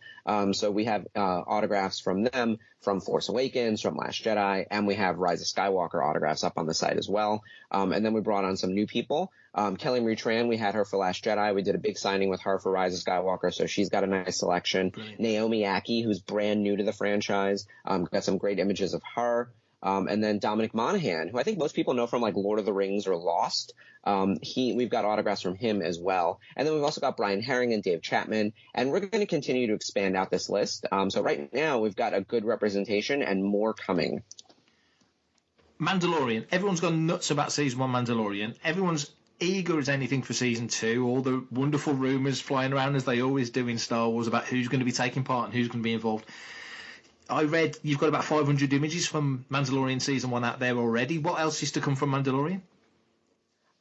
Speaker 13: So we have autographs from them, from Force Awakens, from Last Jedi, and we have Rise of Skywalker autographs up on the site as well. And then we brought on some new people. Kelly Marie Tran, we had her for Last Jedi. We did a big signing with her for Rise of Skywalker, so she's got a nice selection. Brilliant. Naomi Ackie, who's brand new to the franchise, got some great images of her. And then Dominic Monaghan, who I think most people know from, like, Lord of the Rings or Lost. We've got autographs from him as well. And then we've also got Brian Herring and Dave Chapman, and we're going to continue to expand out this list. So right now we've got a good representation and more coming.
Speaker 6: Mandalorian. Everyone's gone nuts about season 1 Mandalorian. Everyone's eager as anything for season 2. All the wonderful rumours flying around, as they always do in Star Wars, about who's going to be taking part and who's going to be involved. I read you've got about 500 images from Mandalorian season 1 out there already. What else is to come from Mandalorian?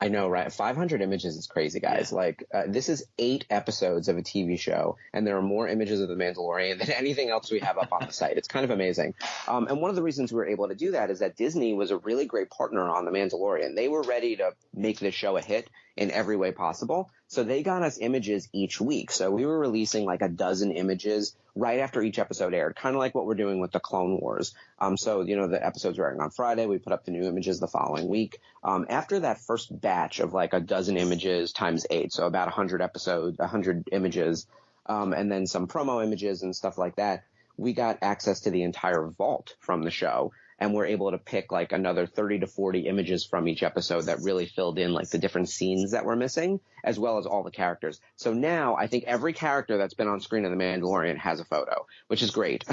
Speaker 13: I know, right? 500 images is crazy, guys. Yeah. Like, this is 8 episodes of a TV show, and there are more images of The Mandalorian than anything else we have up on the site. It's kind of amazing. And one of the reasons we were able to do that is that Disney was a really great partner on The Mandalorian. They were ready to make this show a hit in every way possible. So they got us images each week. So we were releasing like a dozen images right after each episode aired, kind of like what we're doing with the Clone Wars. So, the episodes were airing on Friday. We put up the new images the following week. After that first batch of like a dozen images times 8, so about 100 images, and then some promo images and stuff like that, we got access to the entire vault from the show. And we're able to pick like another 30 to 40 images from each episode that really filled in like the different scenes that we're missing, as well as all the characters. So now I think every character that's been on screen in The Mandalorian has a photo, which is great.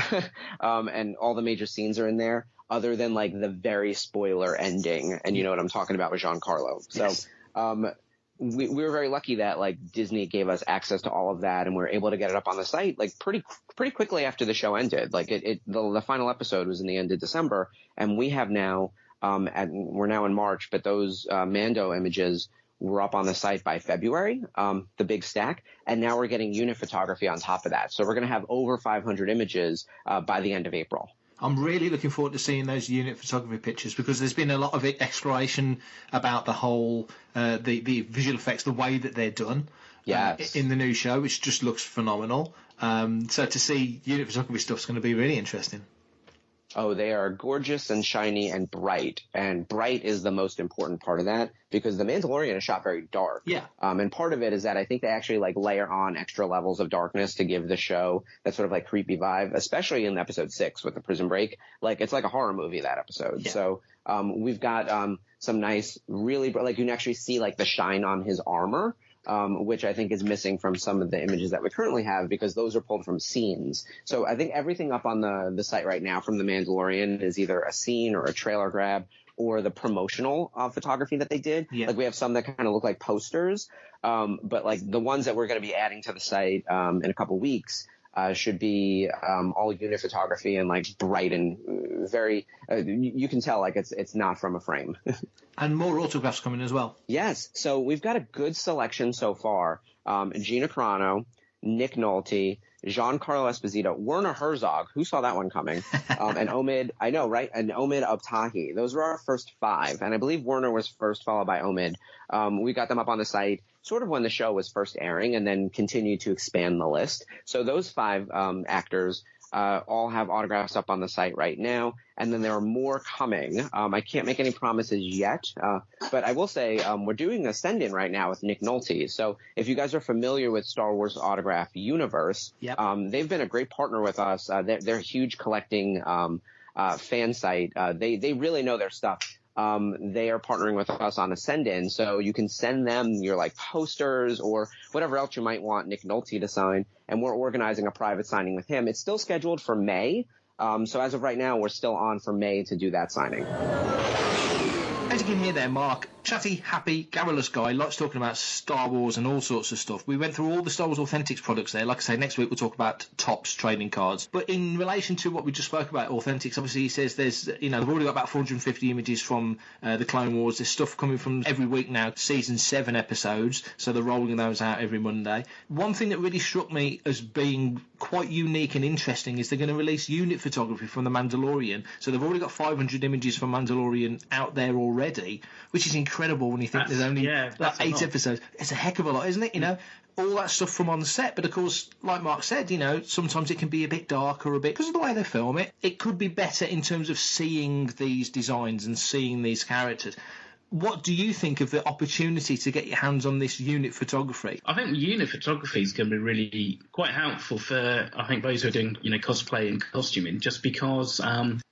Speaker 13: And all the major scenes are in there, other than like the very spoiler ending. And you know what I'm talking about with Giancarlo. Yes. So, we were very lucky that like Disney gave us access to all of that, and we were able to get it up on the site like pretty quickly after the show ended. Like the final episode was in the end of December, and we have now we're now in March, but those Mando images were up on the site by February, the big stack, and now we're getting unit photography on top of that. So we're going to have over 500 images by the end of April.
Speaker 6: I'm really looking forward to seeing those unit photography pictures, because there's been a lot of exploration about the whole the visual effects, the way that they're done in the new show, which just looks phenomenal. So to see unit photography stuff is going to be really interesting.
Speaker 13: Oh, they are gorgeous and shiny and bright is the most important part of that, because The Mandalorian is shot very dark.
Speaker 6: Yeah.
Speaker 13: And part of it is that I think they actually like layer on extra levels of darkness to give the show that sort of like creepy vibe, especially in episode 6 with the prison break. Like, it's like a horror movie, that episode. Yeah. So, We've got some nice, really, like you can actually see like the shine on his armor, which I think is missing from some of the images that we currently have because those are pulled from scenes. So I think everything up on the site right now from The Mandalorian is either a scene or a trailer grab or the promotional photography that they did. Yeah. Like we have some that kind of look like posters, but like the ones that we're going to be adding to the site in a couple weeks should be all unit photography and like bright and very you can tell like it's not from a frame.
Speaker 6: And more autographs coming as well.
Speaker 13: Yes. So we've got a good selection so far. Gina Carano, Nick Nolte, Giancarlo Esposito, Werner Herzog, who saw that one coming, and Omid, I know, right? And Omid Abtahi. Those were our first 5. And I believe Werner was first, followed by Omid. We got them up on the site sort of when the show was first airing and then continued to expand the list. So those 5 actors all have autographs up on the site right now. And then there are more coming. I can't make any promises yet, but I will say we're doing a send-in right now with Nick Nolte. So if you guys are familiar with Star Wars Autograph Universe, they've been a great partner with us. They're a huge collecting fan site. They really know their stuff. They are partnering with us on a send-in, so you can send them your like posters or whatever else you might want Nick Nolte to sign, and we're organizing a private signing with him. It's still scheduled for May, so as of right now, we're still on for May to do that signing.
Speaker 6: As you can hear there, Mark, chatty, happy, garrulous guy, likes talking about Star Wars and all sorts of stuff. We went through all the Star Wars Authentics products there. Like I say, next week we'll talk about Topps trading cards. But in relation to what we just spoke about, Authentics, obviously he says there's, they've already got about 450 images from the Clone Wars. There's stuff coming from every week now, season 7 episodes, so they're rolling those out every Monday. One thing that really struck me as being quite unique and interesting is they're going to release unit photography from The Mandalorian. So they've already got 500 images from Mandalorian out there already, which is incredible when you think there's only 8 episodes. It's a heck of a lot, isn't it? All that stuff from on set, but of course, like Mark said, sometimes it can be a bit darker, because of the way they film it. It could be better in terms of seeing these designs and seeing these characters. What do you think of the opportunity to get your hands on this unit photography?
Speaker 5: I think unit photography is going to be really quite helpful for, I think, those who are doing, cosplay and costuming, just because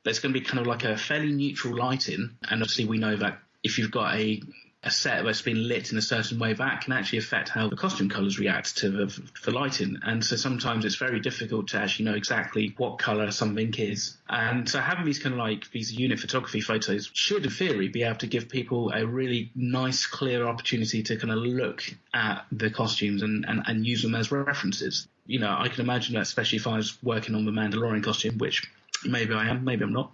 Speaker 5: there's going to be kind of like a fairly neutral lighting. And obviously we know that if you've got a set that's been lit in a certain way, that can actually affect how the costume colours react to the lighting. And so sometimes it's very difficult to actually know exactly what colour something is. And so having these kind of like these unit photography photos should, in theory, be able to give people a really nice, clear opportunity to kind of look at the costumes and use them as references. I can imagine that, especially if I was working on the Mandalorian costume, which maybe I am, maybe I'm not.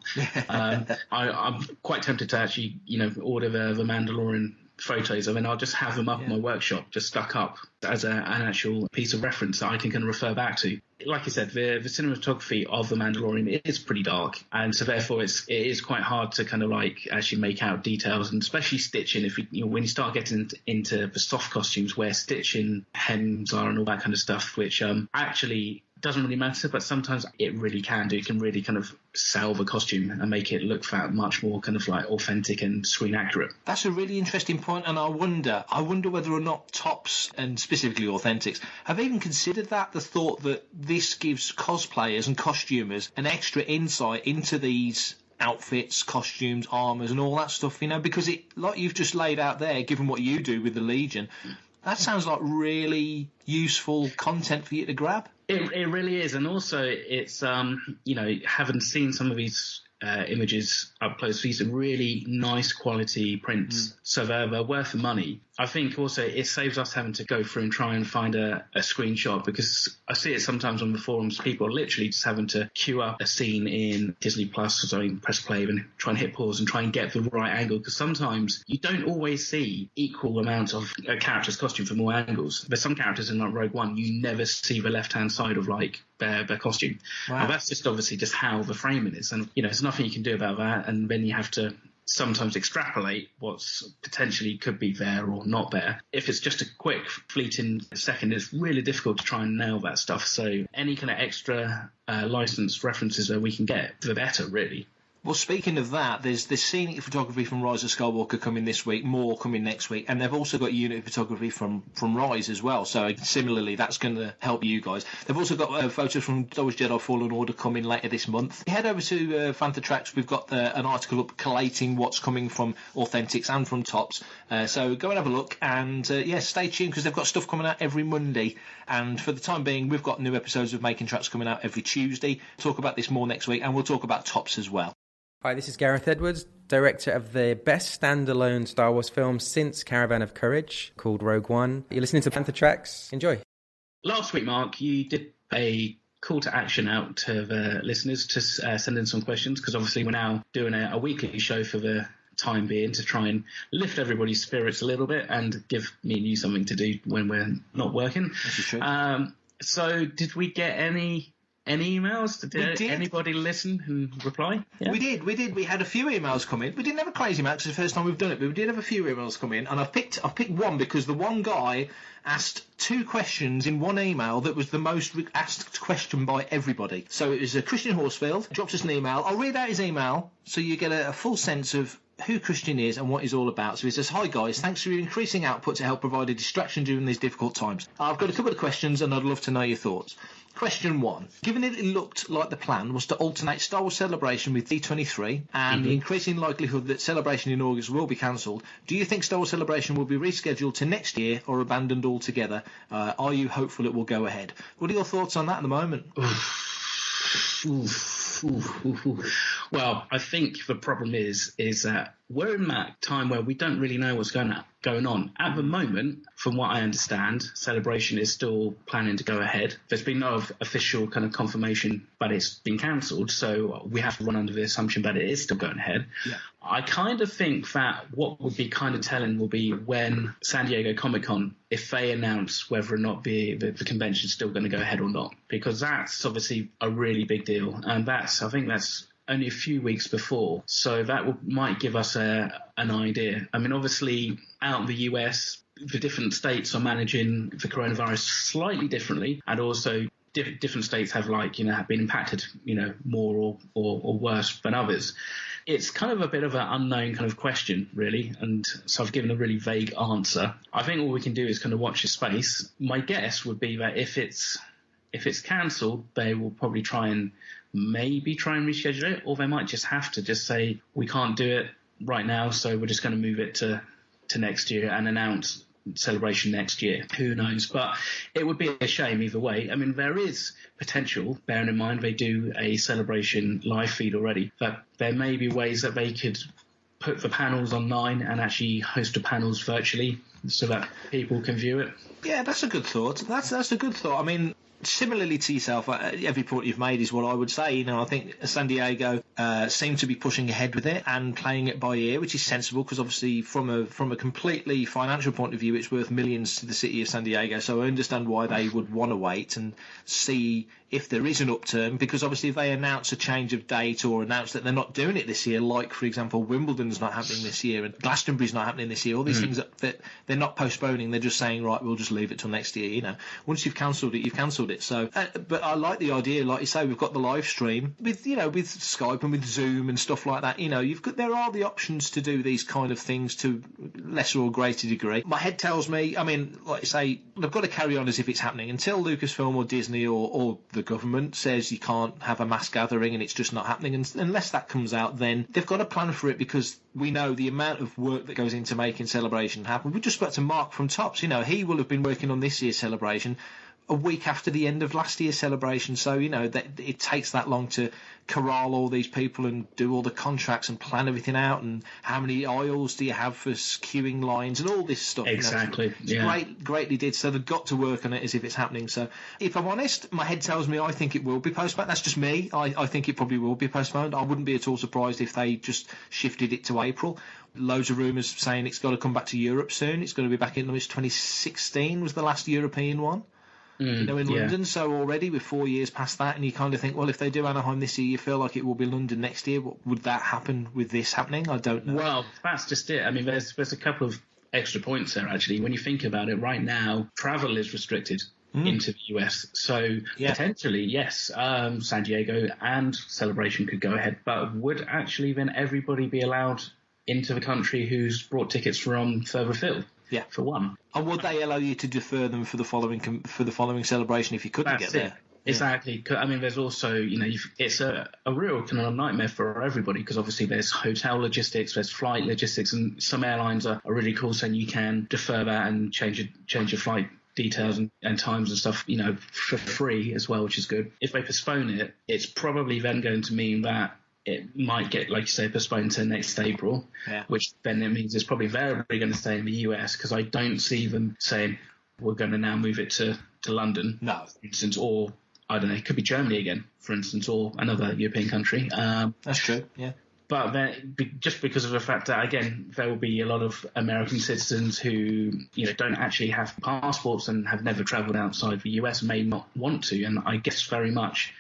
Speaker 5: I'm quite tempted to actually, order the Mandalorian photos. I mean, I'll just have them up in my workshop, just stuck up as an actual piece of reference that I can kind of refer back to. Like I said, the cinematography of the Mandalorian is pretty dark, and so therefore it is quite hard to kind of like actually make out details, and especially stitching. If when you start getting into the soft costumes where stitching hems are and all that kind of stuff, which actually doesn't really matter, but sometimes it really can do. It can really kind of sell the costume and make it look that much more kind of like authentic and screen accurate.
Speaker 6: That's a really interesting point, and I wonder whether or not Topps, and specifically Authentics, have even considered that, the thought that this gives cosplayers and costumers an extra insight into these outfits, costumes, armours and all that stuff, because it, like you've just laid out there, given what you do with the Legion, that sounds like really useful content for you to grab.
Speaker 5: It really is, and also it's having seen some of these images up close, these are really nice quality prints, so they're worth the money. I think also it saves us having to go through and try and find a screenshot, because I see it sometimes on the forums, people are literally just having to queue up a scene in Disney Plus, so you press play and try and hit pause and try and get the right angle, because sometimes you don't always see equal amounts of a character's costume from all angles. There's some characters in like Rogue One, you never see the left-hand side of like their costume. Wow. And that's just obviously just how the framing is, and there's nothing you can do about that, and then you have to sometimes extrapolate what's potentially could be there or not there. If it's just a quick fleeting second, it's really difficult to try and nail that stuff. So any kind of extra licensed references that we can get, the better, really.
Speaker 6: Well, speaking of that, there's scenic photography from Rise of Skywalker coming this week, more coming next week, and they've also got Unity photography from Rise as well. So similarly, that's going to help you guys. They've also got photos from Star Wars Jedi Fallen Order coming later this month. Head over to Fantha Tracks. We've got an article up collating what's coming from Authentics and from Tops. So go and have a look, and stay tuned because they've got stuff coming out every Monday. And for the time being, we've got new episodes of Making Tracks coming out every Tuesday. Talk about this more next week, and we'll talk about Tops as well.
Speaker 14: Hi, this is Gareth Edwards, director of the best standalone Star Wars film since Caravan of Courage, called Rogue One. You're listening to Panther Tracks. Enjoy.
Speaker 5: Last week, Mark, you did a call to action out to the listeners to send in some questions, because obviously we're now doing a weekly show for the time being to try and lift everybody's spirits a little bit and give me and you something to do when we're not working.
Speaker 6: This is true.
Speaker 5: So did we get any emails? Did anybody listen and reply? Yeah.
Speaker 6: We did. We had a few emails come in. We didn't have a crazy amount because it's the first time we've done it, but we did have a few emails come in, and I've picked one because the one guy asked 2 questions in one email that was the most asked question by everybody. So it was Christian Horsfield, dropped us an email. I'll read out his email so you get a full sense of who Christian is and what he's all about. So he says, "Hi guys, thanks for your increasing output to help provide a distraction during these difficult times. I've got a couple of questions and I'd love to know your thoughts. Question 1. Given that it looked like the plan was to alternate Star Wars Celebration with D23 and the increasing likelihood that Celebration in August will be cancelled, do you think Star Wars Celebration will be rescheduled to next year or abandoned altogether? Are you hopeful it will go ahead?" What are your thoughts on that at the moment?
Speaker 5: Well, I think the problem is that we're in that time where we don't really know what's going on. At the moment, from what I understand, Celebration is still planning to go ahead. There's been no official kind of confirmation that it's been cancelled, so we have to run under the assumption that it is still going ahead. Yeah. I kind of think that what would be kind of telling will be when San Diego Comic-Con, if they announce whether or not the convention is still going to go ahead or not, because that's obviously a really big deal, and I think that's only a few weeks before, so that might give us an idea. I mean, obviously, out in the US, the different states are managing the coronavirus slightly differently, and also different states have been impacted, more or worse than others. It's kind of a bit of an unknown kind of question, really, and so I've given a really vague answer. I think all we can do is kind of watch the space. My guess would be that if it's cancelled, they will probably try and reschedule it, or they might just have to just say, we can't do it right now, so we're just going to move it to next year and announce Celebration next year. Who knows? But it would be a shame either way. I mean, there is potential, bearing in mind they do a Celebration live feed already, that there may be ways that they could put the panels online and actually host the panels virtually so that people can view it.
Speaker 6: Yeah, that's a good thought. That's a good thought. I mean, similarly to yourself, every point you've made is what I would say. I think San Diego seem to be pushing ahead with it and playing it by ear, which is sensible because obviously from a completely financial point of view, it's worth millions to the city of San Diego. So I understand why they would want to wait and see if there is an upturn, because obviously if they announce a change of date or announce that they're not doing it this year, like for example Wimbledon's not happening this year and Glastonbury's not happening this year, all these things that they're not postponing, they're just saying, right, we'll just leave it till next year. Once you've cancelled it, you've cancelled it. So but I like the idea, like you say, we've got the live stream with with Skype and with Zoom and stuff like that. There are the options to do these kind of things to lesser or greater degree. My head tells me, I mean, like you say, they've got to carry on as if it's happening until Lucasfilm or Disney or the government says you can't have a mass gathering and it's just not happening. And unless that comes out, then they've got to plan for it, because we know the amount of work that goes into making Celebration happen. We just spoke to Mark from Tops. He will have been working on this year's Celebration a week after the end of last year's Celebration, so that it takes that long to corral all these people and do all the contracts and plan everything out, and how many aisles do you have for queuing lines and all this stuff.
Speaker 5: Exactly.
Speaker 6: It's greatly did. So they've got to work on it as if it's happening. So if I'm honest, my head tells me I think it will be postponed. That's just me. I think it probably will be postponed. I wouldn't be at all surprised if they just shifted it to April. Loads of rumours saying it's got to come back to Europe soon. It's going to be back in 2016 was the last European one. In London, so already we're 4 years past that, and you kind of think, well, if they do Anaheim this year, you feel like it will be London next year. Would that happen with this happening? I don't know.
Speaker 5: Well, that's just it. I mean, there's a couple of extra points there, actually. When you think about it, right now, travel is restricted. into the US. So potentially, yes, San Diego and Celebration could go ahead, but would actually then everybody be allowed into the country who's brought tickets from further afield?
Speaker 6: Yeah,
Speaker 5: for one.
Speaker 6: And would they allow you to defer them for the following celebration if you couldn't get there?
Speaker 5: Exactly. I mean, there's also, it's a real kind of nightmare for everybody because obviously there's hotel logistics, there's flight logistics, and some airlines are really cool saying you can defer that and change your flight details and times and stuff, for free as well, which is good. If they postpone it, it's probably then going to mean that it might get, like you say, postponed to next April, which then it means it's probably variably going to stay in the US because I don't see them saying we're going to now move it to London, for instance, or I don't know, it could be Germany again, for instance, or another European country.
Speaker 6: That's true, yeah.
Speaker 5: But then, just because of the fact that, again, there will be a lot of American citizens who, don't actually have passports and have never travelled outside the US, may not want to. And I guess very much,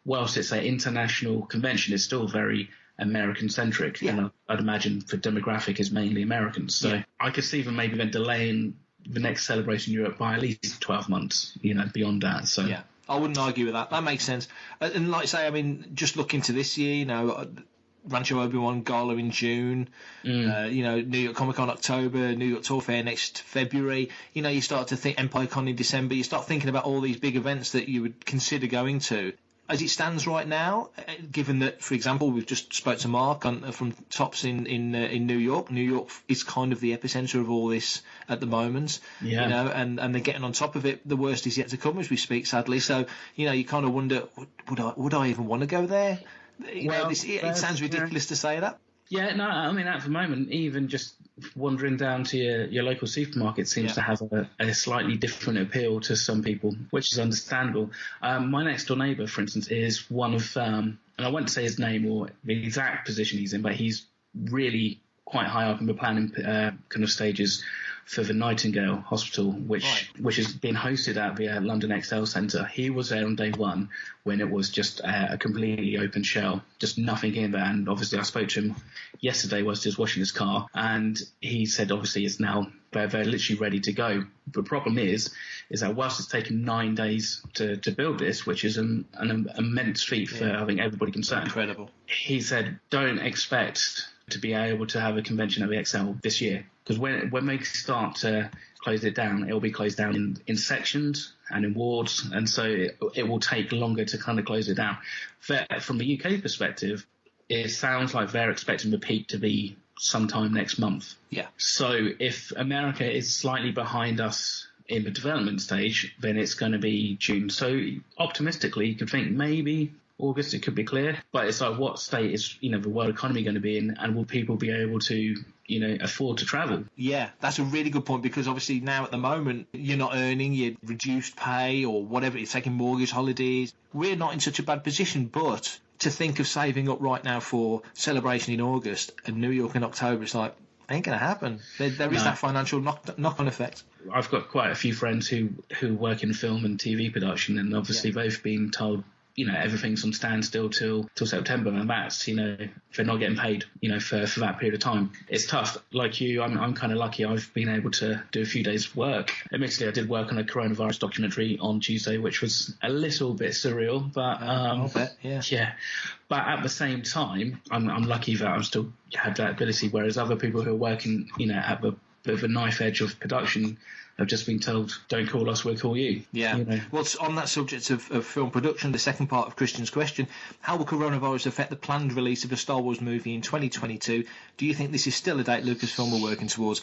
Speaker 5: whilst it's an international convention, it's still very American-centric. Yeah. And I'd imagine the demographic is mainly Americans. So I could see them maybe then delaying the next Celebration Europe by at least 12 months, beyond that. So
Speaker 6: yeah. I wouldn't argue with that. That makes sense. And like I say, I mean, just looking to this year, Rancho Obi-Wan Gala in June, New York Comic Con October, New York Tour Fair next February. You start to think Empire Con in December. You start thinking about all these big events that you would consider going to. As it stands right now, given that, for example, we've just spoke to Mark from Tops in New York. New York is kind of the epicenter of all this at the moment, and they're getting on top of it. The worst is yet to come as we speak, sadly. So, you kind of wonder, would I even want to go there? It sounds ridiculous to say that.
Speaker 5: Yeah, no, I mean, at the moment, even just wandering down to your local supermarket seems to have a slightly different appeal to some people, which is understandable. My next door neighbour, for instance, is one of, and I won't say his name or the exact position he's in, but he's really quite high up in the planning kind of stages for the Nightingale Hospital, which has been hosted at the London XL Centre. He was there on day one when it was just a completely open shell, just nothing in there. And obviously I spoke to him yesterday whilst he was washing his car, and he said obviously it's now they're literally ready to go. The problem is that whilst it's taken 9 days to build this, which is an immense feat for I think everybody concerned.
Speaker 6: Incredible.
Speaker 5: He said don't expect to be able to have a convention at the XL this year, because when they start to close it down, it will be closed down in sections and in wards, and so it will take longer to kind of close it down. From the UK perspective, it sounds like they're expecting the peak to be sometime next month.
Speaker 6: Yeah.
Speaker 5: So if America is slightly behind us in the development stage, then it's going to be June. So optimistically, you could think maybe August it could be clear, but it's like what state is the world economy going to be in, and will people be able to afford to travel?
Speaker 6: Yeah, that's a really good point, because obviously now at the moment you're not earning, you're reduced pay or whatever, you're taking mortgage holidays. We're not in such a bad position, but to think of saving up right now for Celebration in August and New York in October, it's like, ain't going to happen. There is that financial knock-on effect.
Speaker 5: I've got quite a few friends who work in film and TV production, and obviously they've been told everything's on standstill till September, and that's they're not getting paid for that period of time. It's tough. Like you, I'm kind of lucky. I've been able to do a few days work. Admittedly, I did work on a coronavirus documentary on Tuesday, which was a little bit surreal, but
Speaker 6: I'll bet,
Speaker 5: yeah. But at the same time, I'm lucky that I still had that ability, whereas other people who are working at the knife edge of production have just been told, don't call us, we'll call you.
Speaker 6: Yeah. Well, on that subject of film production, the second part of Christian's question, how will coronavirus affect the planned release of a Star Wars movie in 2022? Do you think this is still a date Lucasfilm are working towards?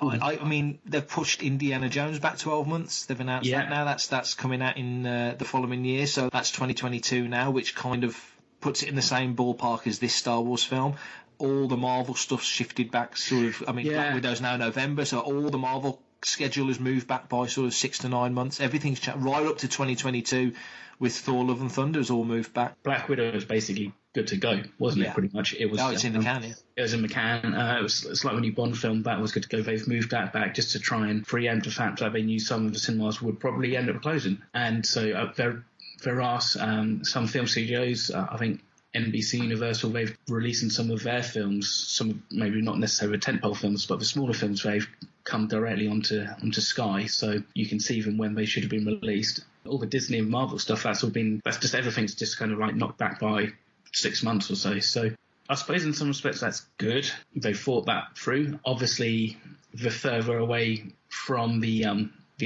Speaker 6: I mean, they've pushed Indiana Jones back 12 months. They've announced that now. That's coming out in the following year, so that's 2022 now, which kind of puts it in the same ballpark as this Star Wars film. All the Marvel stuff's shifted back Black Widow's now November, so all the Marvel schedule has moved back by sort of 6 to 9 months. Everything's right up to 2022 with Thor Love and Thunder has all moved back.
Speaker 5: Black Widow was basically good to go, wasn't it, pretty much? It was.
Speaker 6: Oh, it's in the can,
Speaker 5: It was in the can. It's like when you Bond film, that was good to go. They've moved that back just to try and preempt the fact that they knew some of the cinemas would probably end up closing. And so there are some film studios, I think NBC Universal, they've releasing some of their films, some maybe not necessarily tentpole films, but the smaller films they've come directly onto Sky, so you can see them when they should have been released. All the Disney and Marvel stuff, that's just everything's just kind of like knocked back by 6 months or so. So I suppose in some respects that's good. They thought that through. Obviously, the further away from the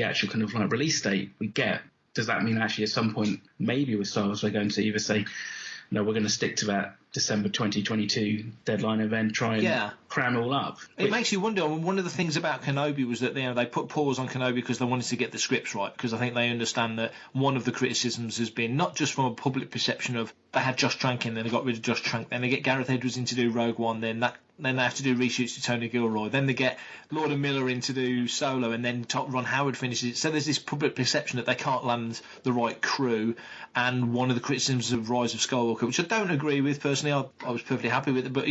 Speaker 5: actual kind of like release date we get, does that mean actually at some point maybe with Star Wars we're going to either say, no, we're going to stick to that December 2022 deadline and then try and cram all up.
Speaker 6: It makes you wonder. One of the things about Kenobi was that they put pause on Kenobi because they wanted to get the scripts right, because I think they understand that one of the criticisms has been not just from a public perception of they had Josh Trank in, then they got rid of Josh Trank, then they get Gareth Edwards in to do Rogue One, then they have to do reshoots to Tony Gilroy, then they get Lord and Miller in to do Solo, and then Ron Howard finishes it. So there's this public perception that they can't land the right crew, and one of the criticisms of Rise of Skywalker, which I don't agree with personally, I was perfectly happy with it, but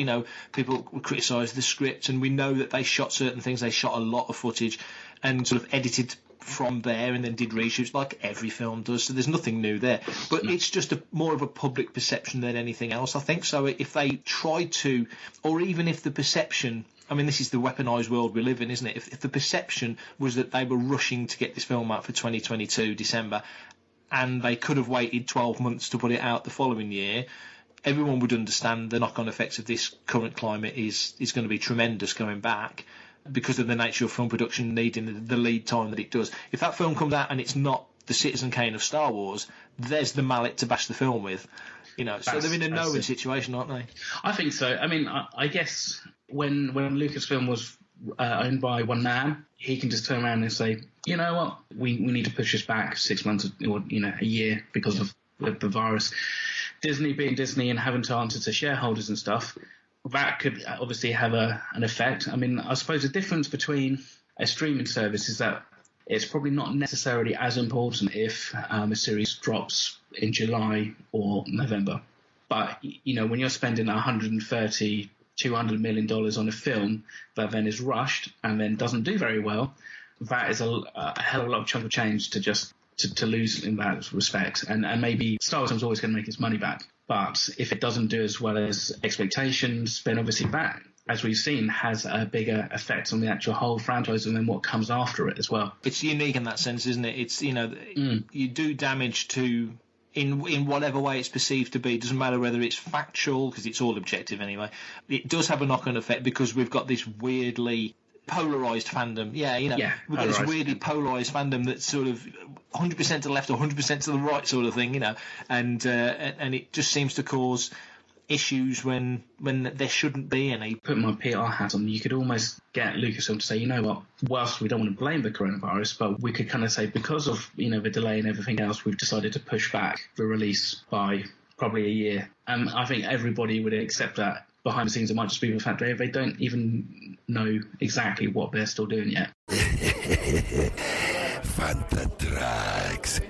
Speaker 6: people criticise the script, and we know that they shot certain things, they shot a lot of footage and sort of edited from there and then did reshoots like every film does, so there's nothing new there, but it's just more of a public perception than anything else, I think. So if they try to, or even if the perception, I mean, this is the weaponised world we live in, isn't it? If the perception was that they were rushing to get this film out for 2022 December and they could have waited 12 months to put it out the following year, everyone would understand the knock-on effects of this current climate is going to be tremendous going back, because of the nature of film production needing the lead time that it does. If that film comes out and it's not the Citizen Kane of Star Wars, there's the mallet to bash the film with. So they're in a no-win situation, aren't they?
Speaker 5: I think so. I mean, I guess when Lucasfilm was owned by one man, he can just turn around and say, you know what, we need to push this back 6 months or a year because of the virus. Disney being Disney and having to answer to shareholders and stuff, that could obviously have an effect. I mean, I suppose the difference between a streaming service is that it's probably not necessarily as important if a series drops in July or November. But, when you're spending $130, $200 million on a film that then is rushed and then doesn't do very well, that is a hell of a lot of chunk of change to lose in that respect. And maybe Star Wars is always going to make its money back. But if it doesn't do as well as expectations, then obviously that, as we've seen, has a bigger effect on the actual whole franchise and then what comes after it as well.
Speaker 6: It's unique in that sense, isn't it? It's, you do damage to, in whatever way it's perceived to be. It doesn't matter whether it's factual, because it's all objective anyway. It does have a knock-on effect because we've got this weirdly polarised fandom. We've got this weirdly polarised fandom that's sort of 100% to the left or 100% to the right sort of thing, and it just seems to cause issues when there shouldn't be any.
Speaker 5: Put my PR hat on, you could almost get Lucasfilm to say, you know what, whilst we don't want to blame the coronavirus, but we could kind of say because of the delay and everything else, we've decided to push back the release by probably a year. And I think everybody would accept that. Behind the scenes, it might just be the fact that they don't even know exactly what they're still doing yet.
Speaker 15: Fantatrax.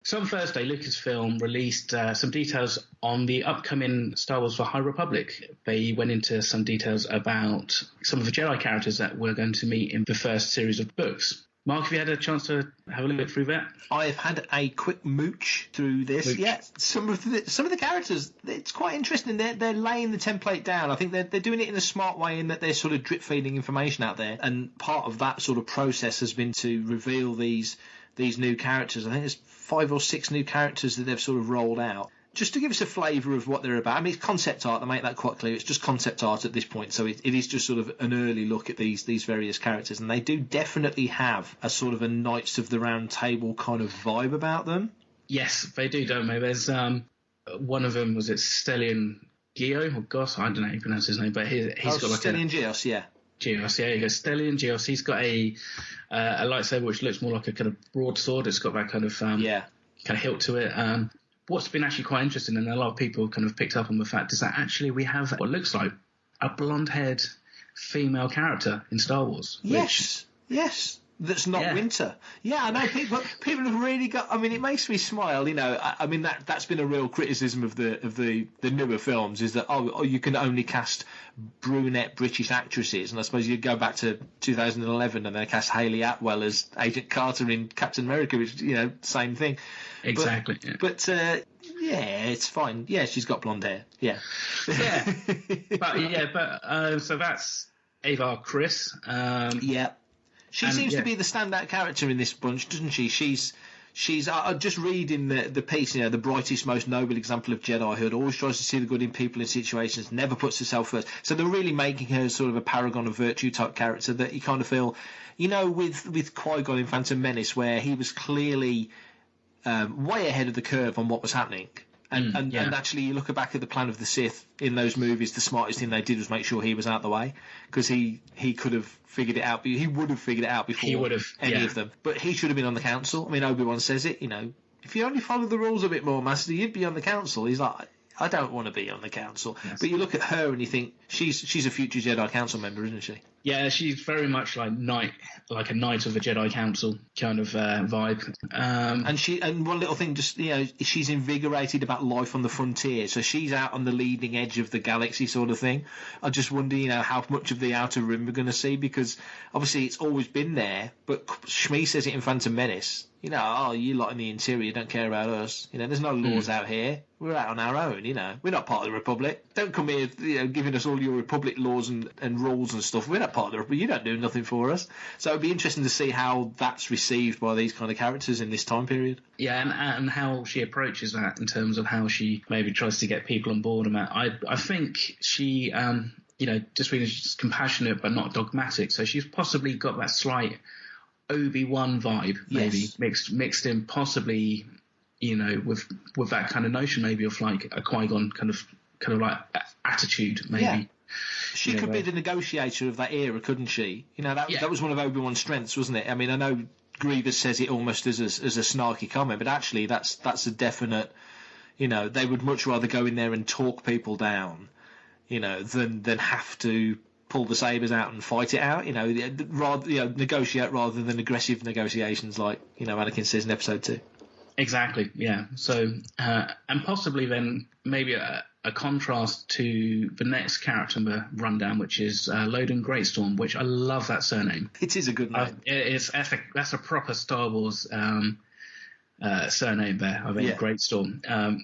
Speaker 5: So on Thursday, Lucasfilm released some details on the upcoming Star Wars: The High Republic. They went into some details about some of the Jedi characters that we're going to meet in the first series of books. Mark, have you had a chance to have a look through that?
Speaker 6: I've had a quick mooch through this. Yeah, some of the characters, it's quite interesting. They're laying the template down. I think they're doing it in a smart way in that they're sort of drip feeding information out there. And part of that sort of process has been to reveal these new characters. I think there's 5 or 6 new characters that they've sort of rolled out. Just to give us a flavour of what they're about. I mean, it's concept art, they make that quite clear. It's just concept art at this point, so it is just sort of an early look at these various characters. And they do definitely have a sort of a Knights of the Round Table kind of vibe about them.
Speaker 5: Yes, they do, don't they? There's one of them, was it Stellian Geo? Oh, gosh, I don't know how you pronounce his name, but he's got like
Speaker 6: Stellian Geos, yeah.
Speaker 5: Geos, yeah, you go. Stellian Geos. He's got a lightsaber which looks more like a kind of broadsword. It's got that kind of kind of hilt to it. What's been actually quite interesting, and a lot of people kind of picked up on the fact, is that actually we have what looks like a blonde-haired female character in Star Wars.
Speaker 6: Yes. That's not Winter. Yeah, I know. People have really got. I mean, it makes me smile. I mean that's been a real criticism of the newer films, is that you can only cast brunette British actresses, and I suppose you go back to 2011 and they cast Hayley Atwell as Agent Carter in Captain America, which same thing.
Speaker 5: Exactly.
Speaker 6: But it's fine. Yeah, she's got blonde hair. Yeah.
Speaker 5: Yeah. But so Ava Chris.
Speaker 6: Yeah. She seems to be the standout character in this bunch, doesn't she? She's just reading the piece, the brightest, most noble example of Jedihood, always tries to see the good in people and situations, never puts herself first. So they're really making her sort of a paragon of virtue type character that you kind of feel, with Qui-Gon in Phantom Menace, where he was clearly way ahead of the curve on what was happening. And actually, you look back at the plan of the Sith in those movies, the smartest thing they did was make sure he was out of the way, because he could have figured it out. He would have figured it out before any of them. But he should have been on the council. I mean, Obi-Wan says it, if you only follow the rules a bit more, Master, you'd be on the council. He's like, I don't want to be on the council. Yes. But you look at her and you think she's a future Jedi Council member, isn't she?
Speaker 5: Yeah, she's very much like a knight of the Jedi Council kind of vibe.
Speaker 6: And one little thing, just she's invigorated about life on the frontier, so she's out on the leading edge of the galaxy, sort of thing. I just wonder, how much of the Outer Rim we're going to see, because obviously it's always been there. But Shmi says it in Phantom Menace. You lot in the interior don't care about us. There's no laws out here. We're out on our own. We're not part of the Republic. Don't come here, giving us all your Republic laws and rules and stuff. We're not part of the Republic. You don't do nothing for us. So it'd be interesting to see how that's received by these kind of characters in this time period.
Speaker 5: Yeah, and how she approaches that in terms of how she maybe tries to get people on board. And that I think she, just being compassionate but not dogmatic. So she's possibly got that slight Obi-Wan vibe, maybe mixed in, possibly, with that kind of notion, maybe of like a Qui-Gon kind of like attitude, maybe.
Speaker 6: Yeah. She could be the negotiator of that era, couldn't she? That was one of Obi-Wan's strengths, wasn't it? I mean, I know Grievous says it almost as a snarky comment, but actually that's a definite. They would much rather go in there and talk people down, than have to pull the sabers out and fight it out, negotiate rather than aggressive negotiations like, Anakin says in episode 2.
Speaker 5: Exactly, yeah. So, and possibly then maybe a contrast to the next character in the rundown, which is Loden Greatstorm, which I love that surname.
Speaker 6: It is a good name.
Speaker 5: That's a proper Star Wars surname there, I think, Greatstorm.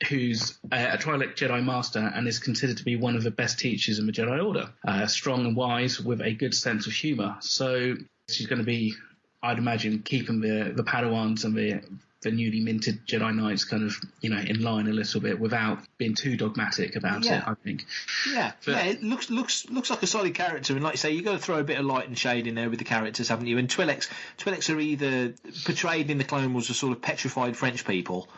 Speaker 5: Who's a Twilight Jedi Master and is considered to be one of the best teachers in the Jedi Order. Strong and wise with a good sense of humour. So she's going to be, I'd imagine, keeping the Padawans and the newly minted Jedi Knights kind of, in line a little bit without being too dogmatic about it, I think.
Speaker 6: Yeah, it looks like a solid character, and like you say, you've got to throw a bit of light and shade in there with the characters, haven't you? And Twi'leks are either portrayed in the Clone Wars as sort of petrified French people,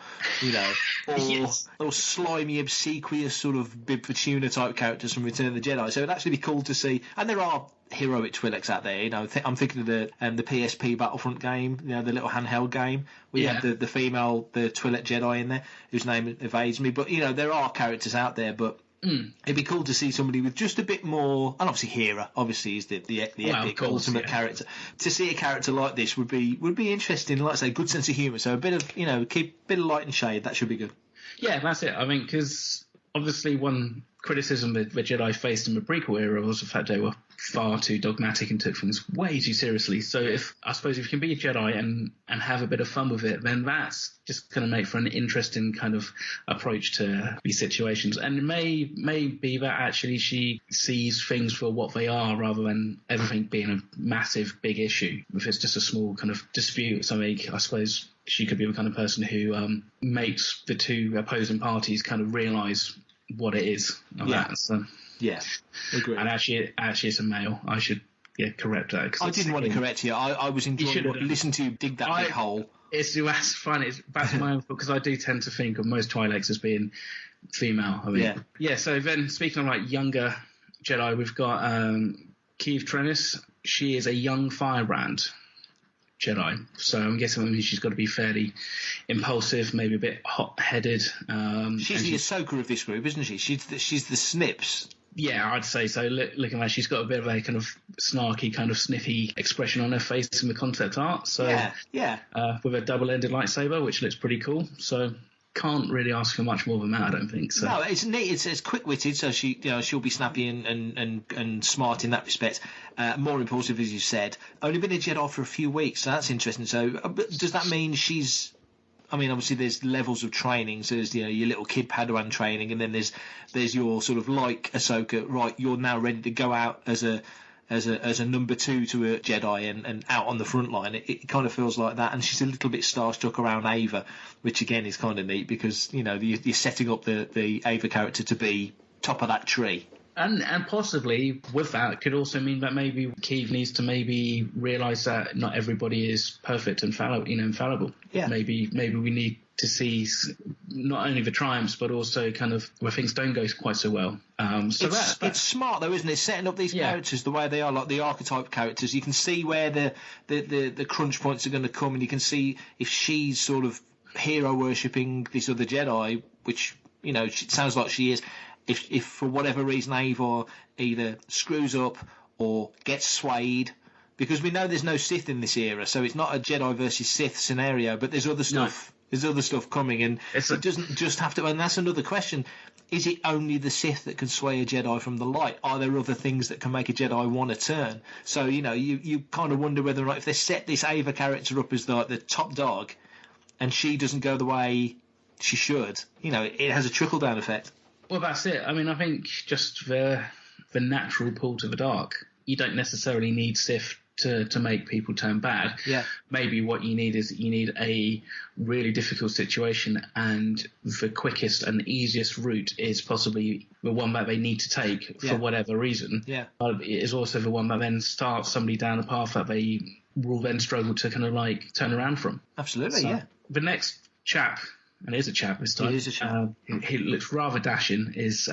Speaker 6: or slimy, obsequious sort of Bib Fortuna type characters from Return of the Jedi. So it'd actually be cool to see, and there are heroic Twi'leks out there. I'm thinking of the PSP Battlefront game, the little handheld game. We had the female, the Twi'lek Jedi in there, whose name evades me. But there are characters out there. But it'd be cool to see somebody with just a bit more. And obviously, Hera, obviously, is the epic ultimate character. To see a character like this would be interesting. Like I say, good sense of humour. So a bit of keep a bit of light and shade. That should be good.
Speaker 5: Yeah, that's it. I mean, because obviously one criticism that the Jedi faced in the prequel era was the fact they were far too dogmatic and took things way too seriously. So if you can be a Jedi and have a bit of fun with it, then that's just going to make for an interesting kind of approach to these situations. And it may be that actually she sees things for what they are rather than everything being a massive big issue. If it's just a small kind of dispute or something, I suppose she could be the kind of person who makes the two opposing parties kind of realise what it is. That. So,
Speaker 6: agree.
Speaker 5: And actually it's a male. I should correct that.
Speaker 6: I didn't want to correct you. I was enjoying listening to you dig that big hole.
Speaker 5: That's fun. It's back to my own fault, because I do tend to think of most Twi'leks as being female. I mean, So then, speaking of like younger Jedi, we've got Keeve Trennis. She is a young firebrand Jedi, so I'm guessing she's got to be fairly impulsive, maybe a bit hot-headed.
Speaker 6: She's the Ahsoka of this group, isn't she? She's the Snips.
Speaker 5: Yeah, I'd say so. Looking like she's got a bit of a kind of snarky, kind of sniffy expression on her face in the concept art. So with a double-ended lightsaber, which looks pretty cool. So can't really ask for much more than that, I don't think. So.
Speaker 6: No, it's neat. It's quick-witted, so she'll be snappy and smart in that respect. More impulsive, as you said. Only been a Jedi for a few weeks, so that's interesting. So does that mean she's... I mean, obviously there's levels of training. So there's your little kid Padawan training, and then there's your sort of like Ahsoka. Right, you're now ready to go out as a as a number 2 to a Jedi and out on the front line. It kind of feels like that, and she's a little bit starstruck around Ava, which again is kind of neat because you're setting up the Ava character to be top of that tree.
Speaker 5: And possibly with that could also mean that maybe Keeve needs to maybe realise that not everybody is perfect and infallible.
Speaker 6: Yeah.
Speaker 5: Maybe we need to see not only the triumphs but also kind of where things don't go quite so well. It's
Speaker 6: smart though, isn't it? Setting up these characters the way they are, like the archetype characters. You can see where the crunch points are going to come, and you can see if she's sort of hero worshipping this other Jedi, which it sounds like she is. If for whatever reason Ava either screws up or gets swayed, because we know there's no Sith in this era, so it's not a Jedi versus Sith scenario, but there's other stuff. No. There's other stuff coming, and it doesn't just have to. And that's another question: is it only the Sith that can sway a Jedi from the light? Are there other things that can make a Jedi want to turn? So you kind of wonder whether or not if they set this Ava character up as the top dog, and she doesn't go the way she should, it has a trickle down effect.
Speaker 5: Well, that's it. I mean, I think just the natural pull to the dark. You don't necessarily need Sith to make people turn bad.
Speaker 6: Yeah.
Speaker 5: Maybe what you need is a really difficult situation, and the quickest and easiest route is possibly the one that they need to take for whatever reason.
Speaker 6: Yeah.
Speaker 5: But it is also the one that then starts somebody down a path that they will then struggle to kind of like turn around from.
Speaker 6: Absolutely, yeah.
Speaker 5: The next chap, and it is a chap this time.
Speaker 6: It is a chap.
Speaker 5: He looks rather dashing. Is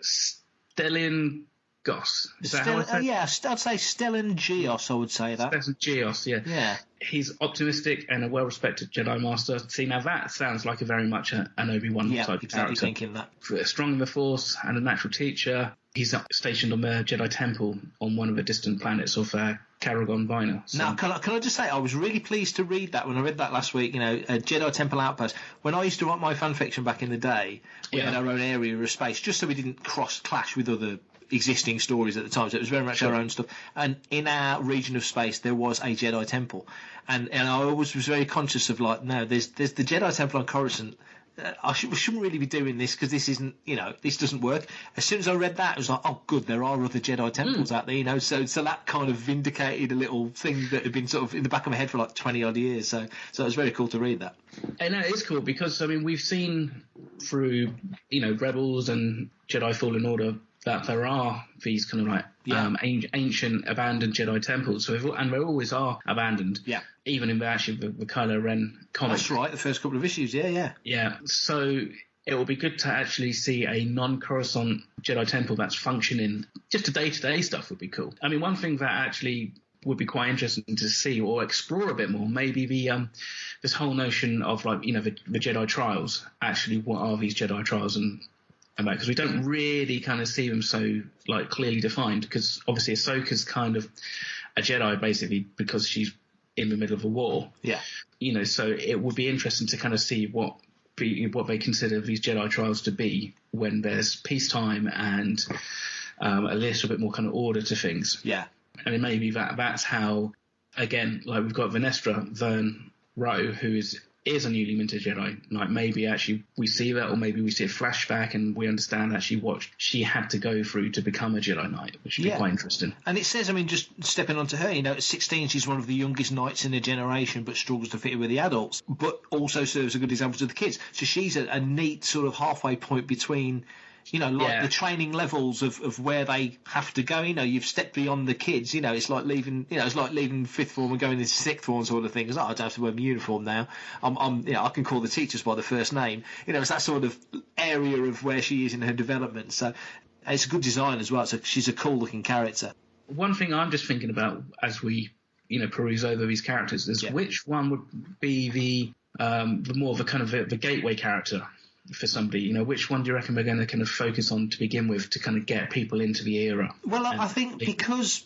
Speaker 5: Stellan Goss. Is that how I say it?
Speaker 6: Yeah, I'd say Stellan Gios, I would say that.
Speaker 5: Stellan Gios, yeah.
Speaker 6: Yeah.
Speaker 5: He's optimistic and a well-respected Jedi Master. See, now that sounds like very much an Obi-Wan type
Speaker 6: exactly
Speaker 5: character.
Speaker 6: Thinking that.
Speaker 5: Strong in the Force and a natural teacher. He's stationed on the Jedi Temple on one of the distant planets of Karagon Vina. So.
Speaker 6: Now, can I just say, I was really pleased to read that when I read that last week, a Jedi Temple Outpost. When I used to write my fan fiction back in the day, we had our own area of space, just so we didn't clash with other existing stories at the time, so it was very much our own stuff. And in our region of space there was a Jedi Temple, and I always was very conscious of there's the Jedi Temple on Coruscant. We shouldn't really be doing this because this isn't, this doesn't work. As soon as I read that, I was like, oh, good, there are other Jedi temples out there, So that kind of vindicated a little thing that had been sort of in the back of my head for like 20 odd years. So it was very cool to read that.
Speaker 5: And it is cool because we've seen through Rebels and Jedi Fallen Order that there are these kind of ancient abandoned Jedi temples, and they always are abandoned.
Speaker 6: Yeah.
Speaker 5: Even in the Kylo Ren comic.
Speaker 6: That's right, the first couple of issues, yeah.
Speaker 5: Yeah, so it will be good to actually see a non-Coruscant Jedi temple that's functioning. Just the day-to-day stuff would be cool. I mean, one thing that actually would be quite interesting to see or explore a bit more, maybe this whole notion of the Jedi trials. Actually, what are these Jedi trials and because we don't really kind of see them so clearly defined, because obviously Ahsoka's kind of a Jedi basically because she's in the middle of a war.
Speaker 6: Yeah.
Speaker 5: So it would be interesting to kind of see what they consider these Jedi trials to be when there's peacetime and a little bit more kind of order to things.
Speaker 6: Yeah.
Speaker 5: And it may be that's how, again, we've got Venestra Vern Rowe, who is a newly minted Jedi Knight. Maybe actually we see that, or maybe we see a flashback and we understand actually what she had to go through to become a Jedi Knight, which would be quite interesting.
Speaker 6: And it says, just stepping onto her, at 16 she's one of the youngest knights in a generation but struggles to fit in with the adults, but also serves a good example to the kids. So she's a neat sort of halfway point between the training levels of where they have to go. You've stepped beyond the kids. It's like leaving. It's like leaving fifth form and going into sixth form sort of thing. It's like, I don't have to wear my uniform now. I can call the teachers by the first name. It's that sort of area of where she is in her development. So it's a good design as well. So she's a cool looking character.
Speaker 5: One thing I'm just thinking about as we peruse over these characters is which one would be the more of a kind of the gateway character for somebody. Which one do you reckon we're going to kind of focus on to begin with to kind of get people into the era?
Speaker 6: Well, I think because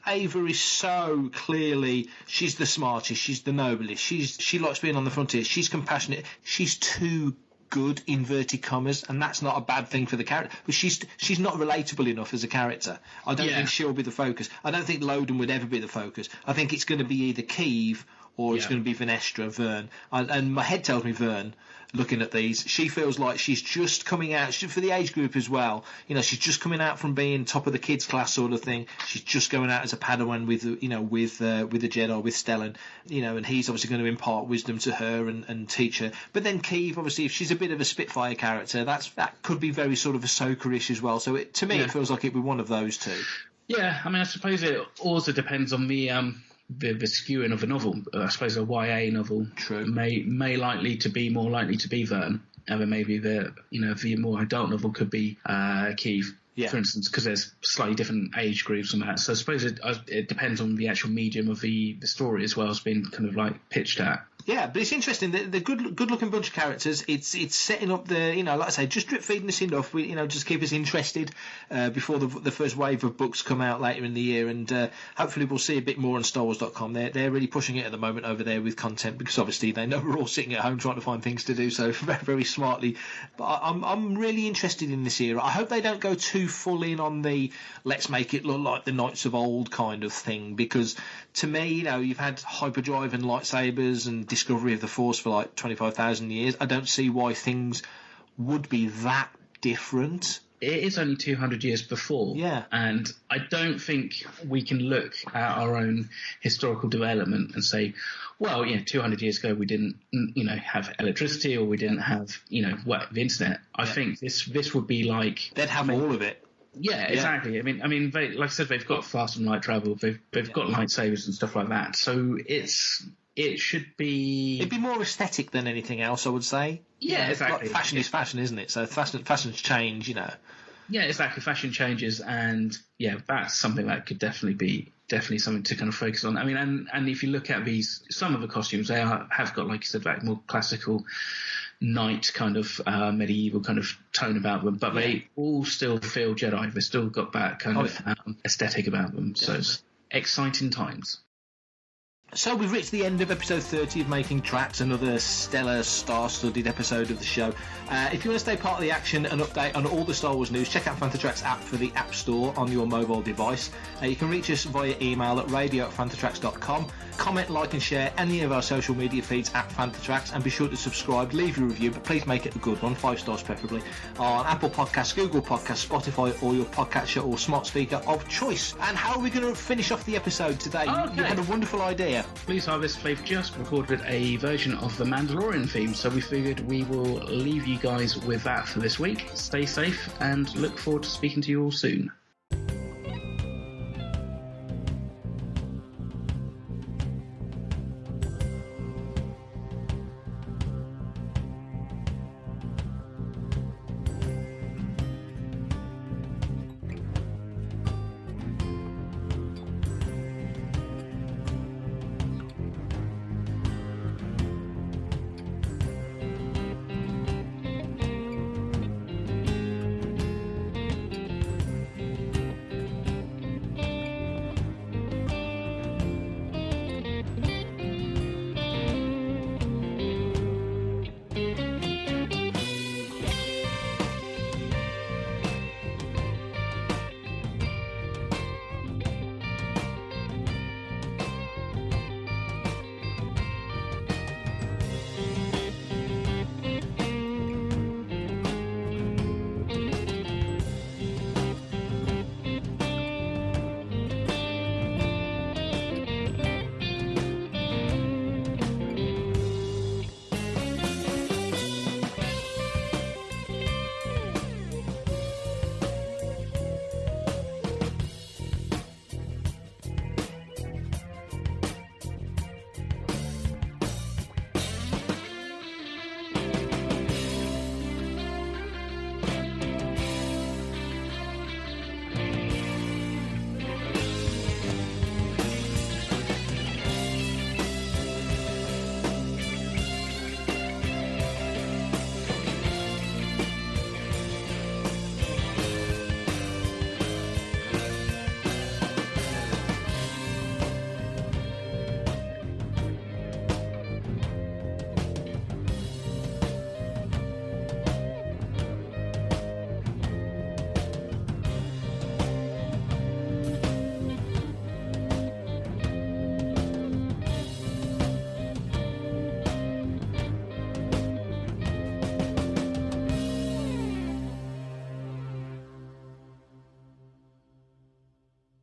Speaker 6: Ava is so clearly, she's the smartest, she's the noblest, she likes being on the frontier, she's compassionate, she's too good, inverted commas, and that's not a bad thing for the character, but she's not relatable enough as a character. I don't think she'll be the focus. I don't think Loden would ever be the focus. I think it's going to be either Keeve or it's going to be Venestra, Vern. And my head tells me Vern, looking at these. She feels like she's just coming out, for the age group as well, you know, she's just coming out from being top of the kids' class sort of thing. She's just going out as a Padawan with the Jedi, with Stellan, you know, and he's obviously going to impart wisdom to her and teach her. But then Keeve, obviously, if she's a bit of a Spitfire character, that could be very sort of Ahsoka-ish as well. So to me, it feels like it'd be one of those two.
Speaker 5: Yeah, I mean, I suppose it also depends on the skewing of a novel. I suppose a YA novel may likely to be more likely to be Vern, and then maybe the more adult novel could be Keeve, for instance, because there's slightly different age groups and that. So I suppose it depends on the actual medium of the story as well as being kind of like pitched at.
Speaker 6: Yeah, but it's interesting. The good-looking bunch of characters. It's setting up the, you know, like I say, just drip feeding us enough. Just keep us interested before the first wave of books come out later in the year, and hopefully we'll see a bit more on StarWars.com. They're really pushing it at the moment over there with content, because obviously they know we're all sitting at home trying to find things to do, so very, very smartly. But I'm really interested in this era. I hope they don't go too full in on the let's make it look like the Knights of Old kind of thing, because to me, you know, you've had hyperdrive and lightsabers and discovery of the Force for like 25,000 years. I don't see why things would be that different.
Speaker 5: It is only 200 years before.
Speaker 6: Yeah.
Speaker 5: And I don't think we can look at our own historical development and say, well, 200 years ago we didn't, have electricity, or we didn't have, the internet. I think this would be like...
Speaker 6: They'd have all of it.
Speaker 5: Yeah, exactly. I mean, they, like I said, they've got fast and light travel. They've got lightsabers and stuff like that. So it should be...
Speaker 6: It'd be more aesthetic than anything else, I would say.
Speaker 5: Yeah, exactly.
Speaker 6: Like fashion is fashion, isn't it? So fashions change,
Speaker 5: Yeah, exactly. Fashion changes, and that's something that could definitely be something to kind of focus on. I mean, and if you look at some of the costumes, they have got, like you said, like more classical knight kind of medieval kind of tone about them, but they all still feel Jedi. They've still got that kind of aesthetic about them. Definitely. So it's exciting times.
Speaker 6: So we've reached the end of episode 30 of Making Tracks, another stellar star-studded episode of the show. If you want to stay part of the action and update on all the Star Wars news, check out Fantatrax app for the App Store on your mobile device. You can reach us via email at radio@fantatrax.com. Comment, like and share any of our social media feeds at Fantatrax, and be sure to subscribe, leave a review, but please make it a good one, 5 stars preferably, on Apple Podcasts, Google Podcasts, Spotify, or your podcatcher or smart speaker of choice. And how are we going to finish off the episode today?
Speaker 5: Okay.
Speaker 6: You had a wonderful idea.
Speaker 5: Please Harvest, they've just recorded a version of the Mandalorian theme, so we figured we will leave you guys with that for this week. Stay safe and look forward to speaking to you all soon.